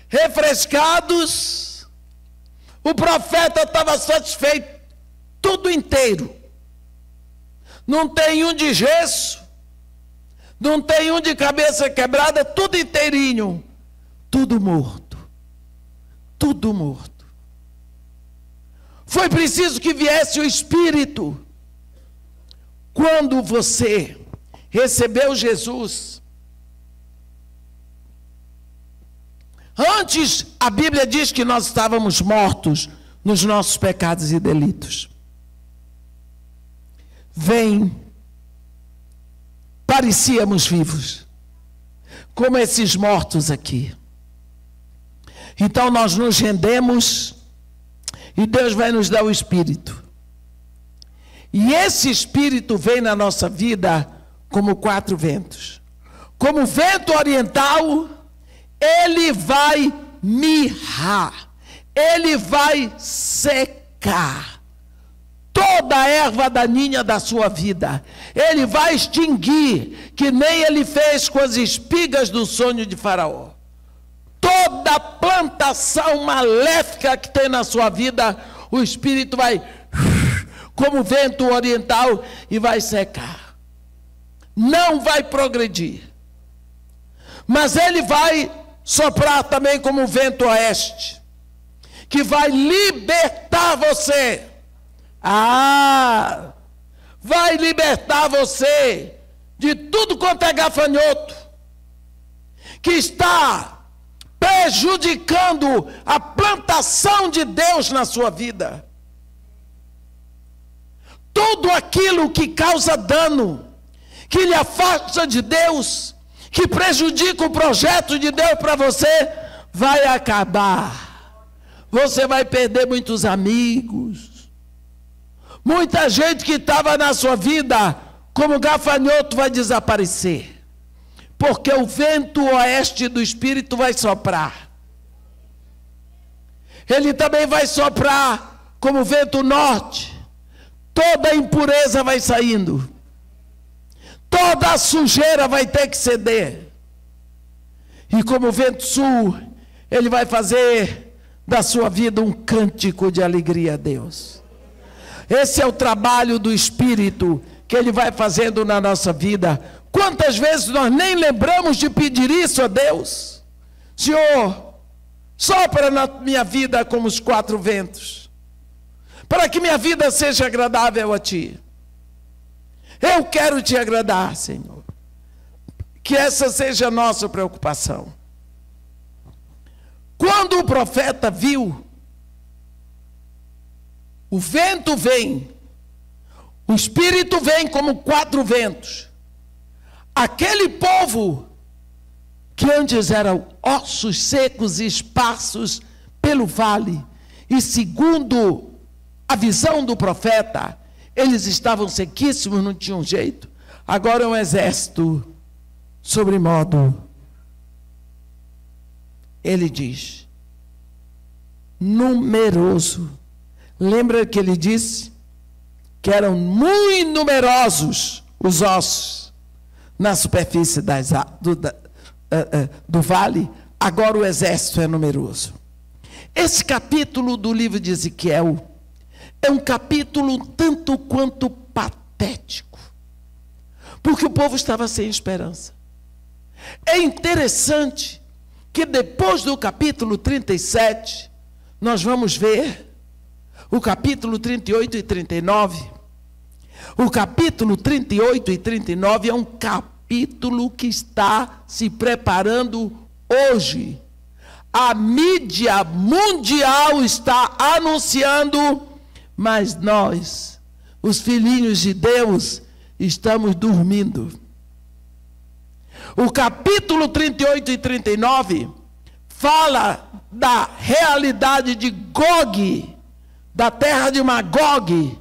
refrescados. O profeta estava satisfeito, tudo inteiro. Não tem um de gesso, não tem um de cabeça quebrada, tudo inteirinho, tudo morto, tudo morto. Foi preciso que viesse o Espírito. Quando você recebeu Jesus, antes a Bíblia diz que nós estávamos mortos nos nossos pecados e delitos. Parecíamos vivos, como esses mortos aqui. Então nós nos rendemos e Deus vai nos dar o Espírito. E esse Espírito vem na nossa vida como 4 ventos. Como o vento oriental, ele vai mirrar, ele vai secar toda a erva daninha da sua vida. Ele vai extinguir, que nem ele fez com as espigas do sonho de Faraó. Toda plantação maléfica que tem na sua vida, o Espírito vai, como vento oriental, e vai secar. Não vai progredir. Mas ele vai soprar também como o vento oeste, que vai libertar você. Vai libertar você de tudo quanto é gafanhoto, que está prejudicando a plantação de Deus na sua vida. Tudo aquilo que causa dano, que lhe afasta de Deus, que prejudica o projeto de Deus para você, vai acabar. Você vai perder muitos amigos. Muita gente que estava na sua vida como gafanhoto vai desaparecer. Porque o vento oeste do Espírito vai soprar. Ele também vai soprar como o vento norte. Toda a impureza vai saindo. Toda a sujeira vai ter que ceder. E como o vento sul, ele vai fazer da sua vida um cântico de alegria a Deus. Esse é o trabalho do Espírito que ele vai fazendo na nossa vida. Quantas vezes nós nem lembramos de pedir isso a Deus? Senhor, sopra na minha vida como os 4 ventos, para que minha vida seja agradável a Ti. Eu quero Te agradar, Senhor. Que essa seja a nossa preocupação. Quando o profeta viu, o vento vem, o Espírito vem como 4 ventos. Aquele povo, que antes eram ossos secos e esparsos pelo vale, e segundo a visão do profeta, eles estavam sequíssimos, não tinham jeito. Agora é um exército sobremodo. Ele diz, numeroso. Lembra que ele disse que eram muito numerosos os ossos na superfície do vale? Agora o exército é numeroso. Esse capítulo do livro de Ezequiel é um capítulo tanto quanto patético, porque o povo estava sem esperança. É interessante que depois do capítulo 37, nós vamos ver o capítulo 38 e 39. O capítulo 38 e 39 é um capítulo que está se preparando hoje. A mídia mundial está anunciando, mas nós, os filhinhos de Deus, estamos dormindo. O capítulo 38 e 39 fala da realidade de Gog, da terra de Magog,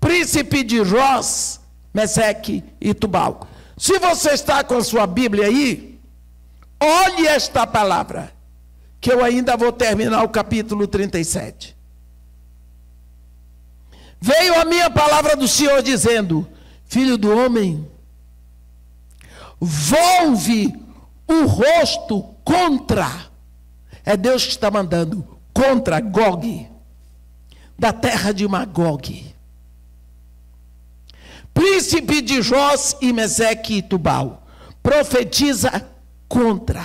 príncipe de Ros, Meseque e Tubal. Se você está com a sua Bíblia aí, olhe esta palavra, que eu ainda vou terminar o capítulo 37. Veio a minha palavra do Senhor dizendo, filho do homem, volve o rosto contra, é Deus que está mandando, contra Gog, da terra de Magog, príncipe de Jos e Meseque e Tubal, profetiza contra.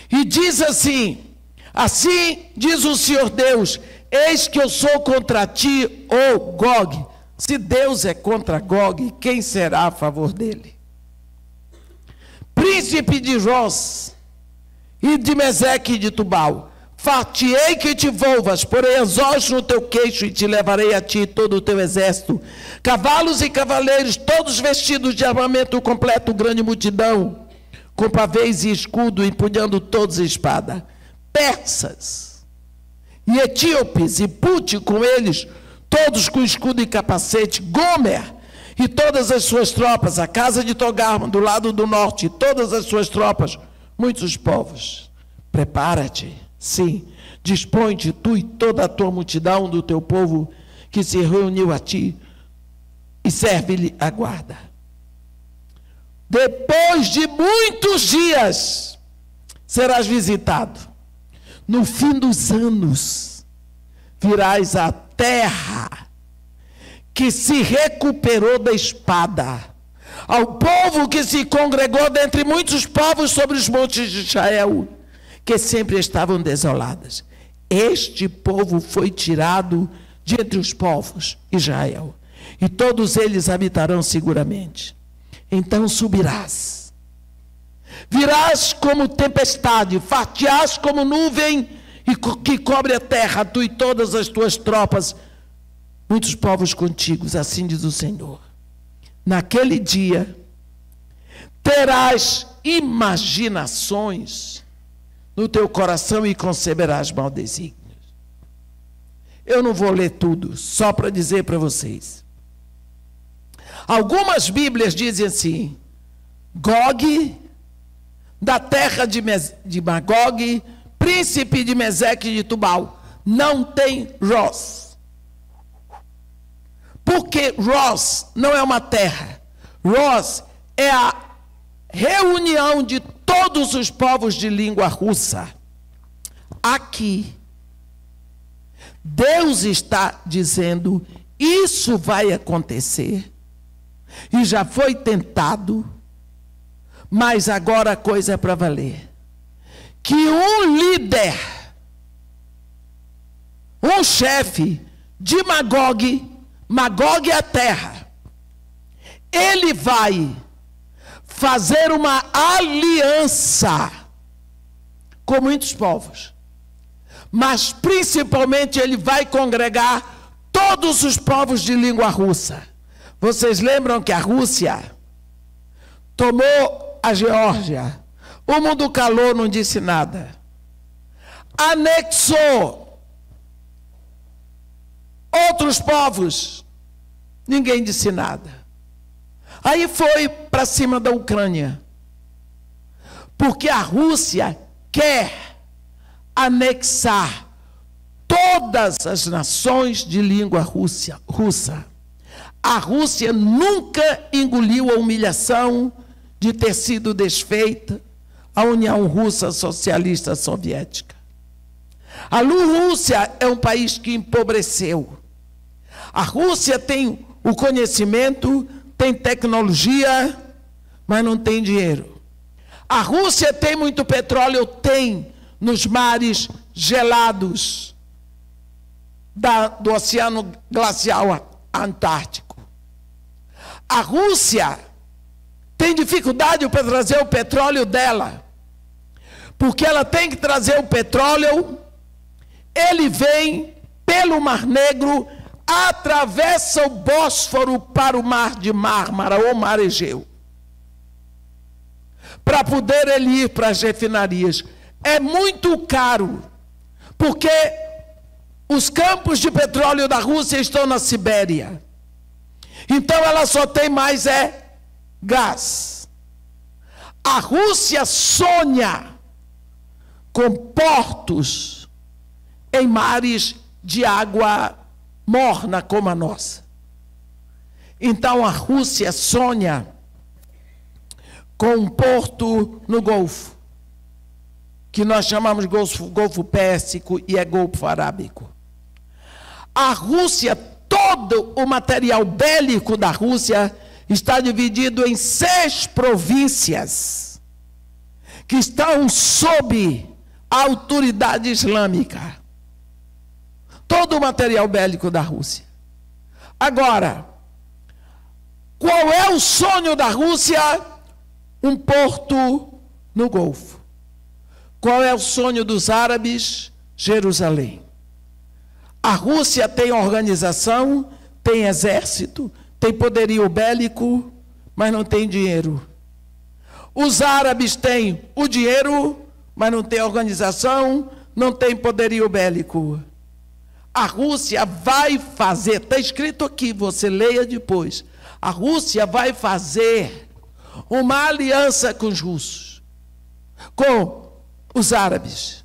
E diz assim: assim diz o Senhor Deus, eis que eu sou contra ti, ó Gog. Se Deus é contra Gog, quem será a favor dele? Príncipe de Jos e de Meseque e de Tubal, far-te-ei que te volvas, porém anzóis no teu queixo, e te levarei a ti todo o teu exército, cavalos e cavaleiros, todos vestidos de armamento completo, grande multidão, com pavês e escudo, empunhando todos a espada, persas e etíopes, e Pute com eles, todos com escudo e capacete, Gomer e todas as suas tropas, a casa de Togarma, do lado do norte, e todas as suas tropas, muitos povos. Prepara-te, sim, dispõe-te tu e toda a tua multidão do teu povo que se reuniu a ti, e serve-lhe a guarda. Depois de muitos dias serás visitado. No fim dos anos virás à terra que se recuperou da espada, ao povo que se congregou dentre muitos povos sobre os montes de Israel, que sempre estavam desoladas. Este povo foi tirado de entre os povos, Israel, e todos eles habitarão seguramente. Então subirás, virás como tempestade, far-te-ás como nuvem que cobre a terra, tu e todas as tuas tropas, muitos povos contigo, assim diz o Senhor. Naquele dia terás imaginações no teu coração e conceberás mau desígnios. Eu não vou ler tudo, só para dizer para vocês. Algumas Bíblias dizem assim: Gog, da terra de Magog, príncipe de Meseque e de Tubal, não tem Ros. Porque Ros não é uma terra. Ros é a reunião de todos os povos de língua russa. Aqui, Deus está dizendo: isso vai acontecer. E já foi tentado, mas agora a coisa é para valer. Que um líder, um chefe de Magog, Magog é a terra, ele vai fazer uma aliança com muitos povos, mas principalmente ele vai congregar todos os povos de língua russa. Vocês lembram que a Rússia tomou a Geórgia? O mundo calou, não disse nada. Anexou outros povos, ninguém disse nada. Aí foi para cima da Ucrânia, porque a Rússia quer anexar todas as nações de língua russa. A Rússia nunca engoliu a humilhação de ter sido desfeita a União Russa Socialista Soviética. A Rússia é um país que empobreceu. A Rússia tem o conhecimento, tem tecnologia, mas não tem dinheiro. A Rússia tem muito petróleo, tem nos mares gelados do Oceano Glacial Antártico. A Rússia tem dificuldade para trazer o petróleo dela, porque ela tem que trazer o petróleo, ele vem pelo Mar Negro, atravessa o Bósforo para o Mar de Mármara, ou Mar Egeu, para poder ele ir para as refinarias. É muito caro, porque os campos de petróleo da Rússia estão na Sibéria. Então ela só tem mais gás. A Rússia sonha com portos em mares de água morna como a nossa. Então a Rússia sonha com um porto no Golfo, que nós chamamos Golfo Pérsico e é Golfo Arábico. A Rússia, todo o material bélico da Rússia está dividido em 6 províncias que estão sob a autoridade islâmica. Todo o material bélico da Rússia. Agora, qual é o sonho da Rússia? Um porto no Golfo. Qual é o sonho dos árabes? Jerusalém. A Rússia tem organização, tem exército, tem poderio bélico, mas não tem dinheiro. Os árabes têm o dinheiro, mas não tem organização, não tem poderio bélico. A Rússia vai fazer, está escrito aqui, você leia depois. A Rússia vai fazer uma aliança com os russos, com os árabes.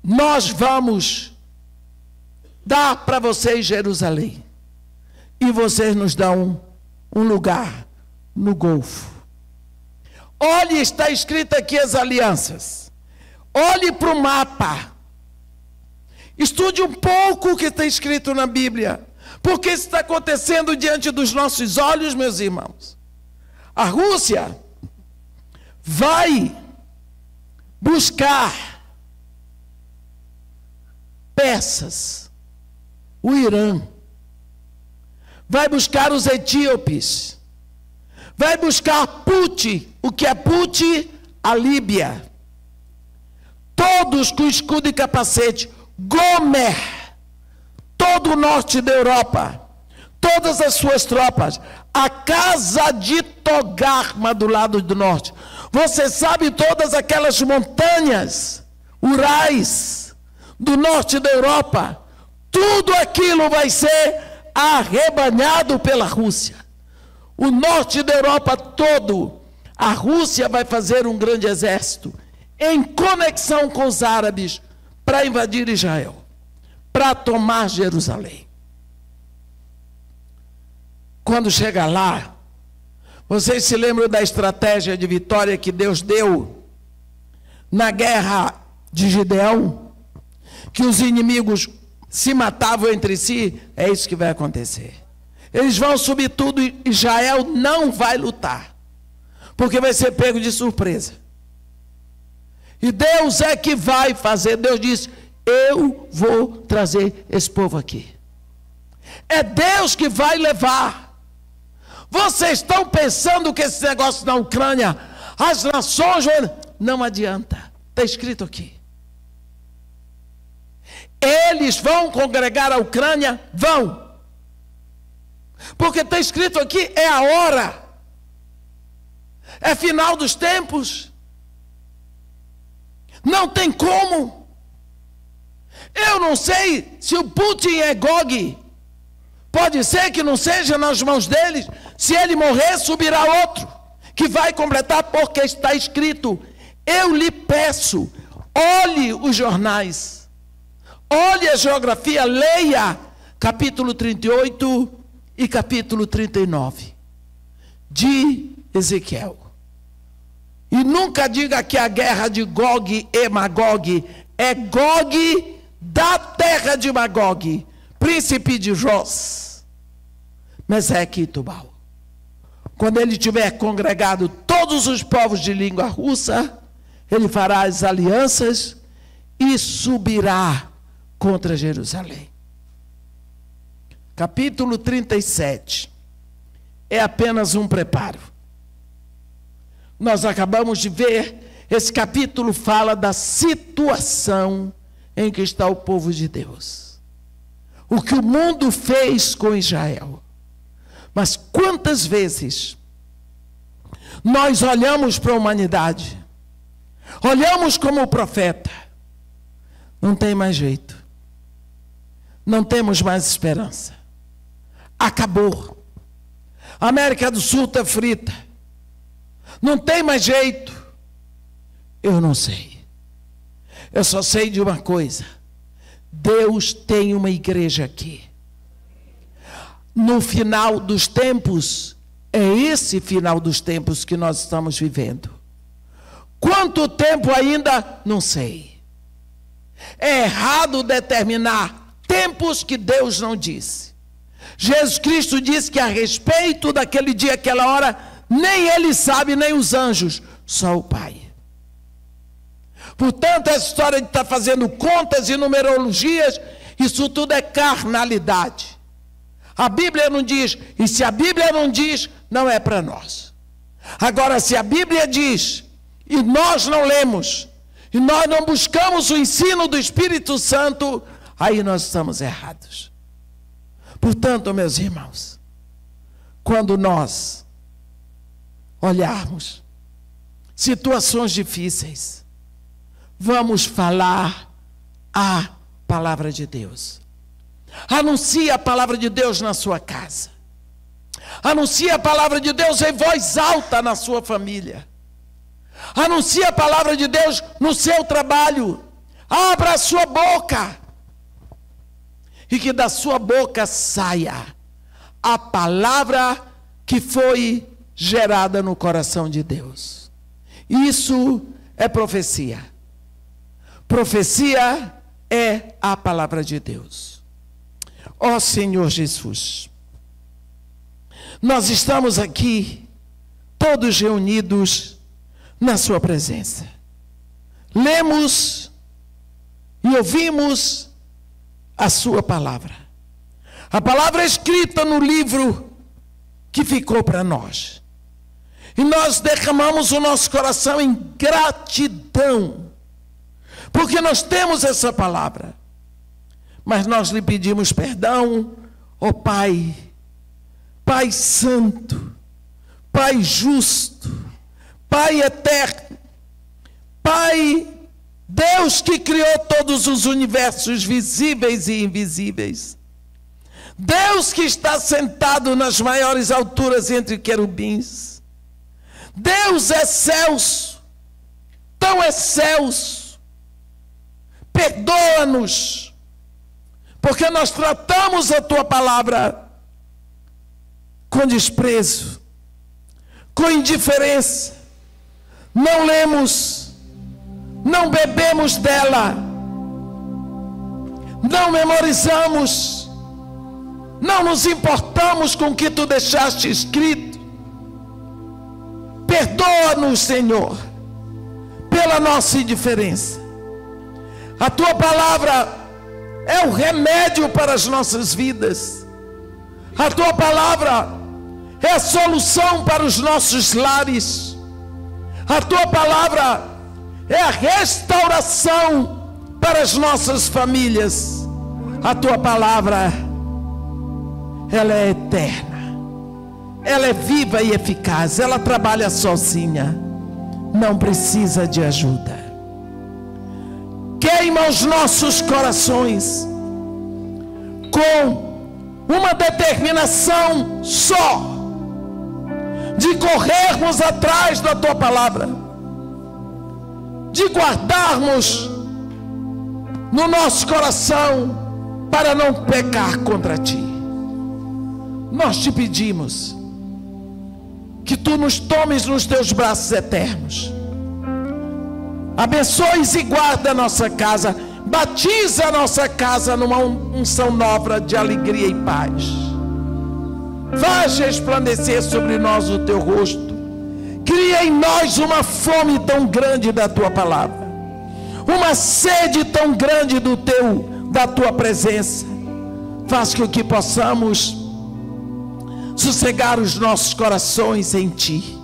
Nós vamos dar para vocês Jerusalém. E vocês nos dão um lugar no Golfo. Olhe, está escrito aqui as alianças. Olhe para o mapa. Estude um pouco o que está escrito na Bíblia. Porque isso está acontecendo diante dos nossos olhos, meus irmãos. A Rússia vai buscar peças. O Irã vai buscar os etíopes. Vai buscar Puti. O que é Puti? A Líbia. Todos com escudo e capacete. Gomer. Todo o norte da Europa. Todas as suas tropas. A casa de Togarma do lado do norte. Você sabe todas aquelas montanhas, Urais, do norte da Europa. Tudo aquilo vai ser arrebanhado pela Rússia. O norte da Europa todo, a Rússia vai fazer um grande exército em conexão com os árabes para invadir Israel, para tomar Jerusalém. Quando chega lá, vocês se lembram da estratégia de vitória que Deus deu na guerra de Gideão? Que os inimigos se matavam entre si? É isso que vai acontecer. Eles vão subir tudo e Israel não vai lutar, porque vai ser pego de surpresa. E Deus é que vai fazer. Deus disse: eu vou trazer esse povo aqui. É Deus que vai levar. Vocês estão pensando que esse negócio na Ucrânia, as nações, não adianta. Está escrito aqui. Eles vão congregar a Ucrânia? Vão. Porque está escrito aqui, é a hora. É final dos tempos. Não tem como. Eu não sei se o Putin é Gog. Pode ser que não seja nas mãos deles. Se ele morrer, subirá outro, que vai completar, porque está escrito. Eu lhe peço, olhe os jornais, olhe a geografia, leia capítulo 38 e capítulo 39 de Ezequiel. E nunca diga que a guerra de Gog e Magog é Gog da terra de Magog, príncipe de Jos, Meseque e Tubal. Quando ele tiver congregado todos os povos de língua russa, ele fará as alianças e subirá contra Jerusalém. Capítulo 37 é apenas um preparo. Nós acabamos de ver, esse capítulo fala da situação em que está o povo de Deus. O que o mundo fez com Israel. Mas quantas vezes nós olhamos para a humanidade, olhamos como profeta, não tem mais jeito, não temos mais esperança, acabou, a América do Sul está frita, não tem mais jeito. Eu não sei, eu só sei de uma coisa: Deus tem uma igreja aqui. No final dos tempos, É esse final dos tempos que nós estamos vivendo. Quanto tempo ainda? Não sei. É errado determinar tempos que Deus não disse. Jesus Cristo disse que a respeito daquele dia, aquela hora, nem Ele sabe, nem os anjos, só o Pai. Portanto, essa história de estar fazendo contas e numerologias, isso tudo é carnalidade. A Bíblia não diz, e se a Bíblia não diz, não é para nós. Agora, se a Bíblia diz, e nós não lemos, e nós não buscamos o ensino do Espírito Santo, aí nós estamos errados. Portanto, meus irmãos, quando nós olharmos situações difíceis, vamos falar a palavra de Deus. Anuncie a palavra de Deus na sua casa. Anuncie a palavra de Deus em voz alta na sua família. Anuncie a palavra de Deus no seu trabalho. Abra a sua boca. E que da sua boca saia a palavra que foi gerada no coração de Deus. Isso é profecia. Profecia é a palavra de Deus. Ó Senhor Jesus, nós estamos aqui todos reunidos na sua presença. Lemos e ouvimos a sua palavra. A palavra escrita no livro que ficou para nós. E nós derramamos o nosso coração em gratidão, porque nós temos essa palavra. Mas nós lhe pedimos perdão, ó Pai, Pai Santo, Pai Justo, Pai Eterno, Pai Deus que criou todos os universos visíveis e invisíveis. Deus que está sentado nas maiores alturas entre querubins. Deus excelso, tão excelso. Perdoa-nos, porque nós tratamos a tua palavra com desprezo, com indiferença. Não lemos, não bebemos dela, não memorizamos, não nos importamos com o que tu deixaste escrito. Perdoa-nos, Senhor, pela nossa indiferença. A tua palavra é o remédio para as nossas vidas. A tua palavra é a solução para os nossos lares. A tua palavra é a restauração para as nossas famílias. A tua palavra, ela é eterna, ela é viva e eficaz, ela trabalha sozinha, não precisa de ajuda. Queima os nossos corações com uma determinação só, de corrermos atrás da tua palavra, de guardarmos no nosso coração para não pecar contra ti. Nós te pedimos que tu nos tomes nos teus braços eternos. Abençoes e guarda a nossa casa. Batiza a nossa casa numa unção nova de alegria e paz. Faz resplandecer sobre nós o teu rosto. Cria em nós uma fome tão grande da tua palavra, uma sede tão grande da tua presença. Faz com que possamos sossegar os nossos corações em ti,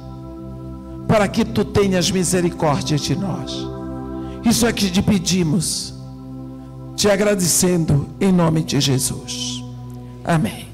para que tu tenhas misericórdia de nós. Isso é que te pedimos, te agradecendo em nome de Jesus. Amém.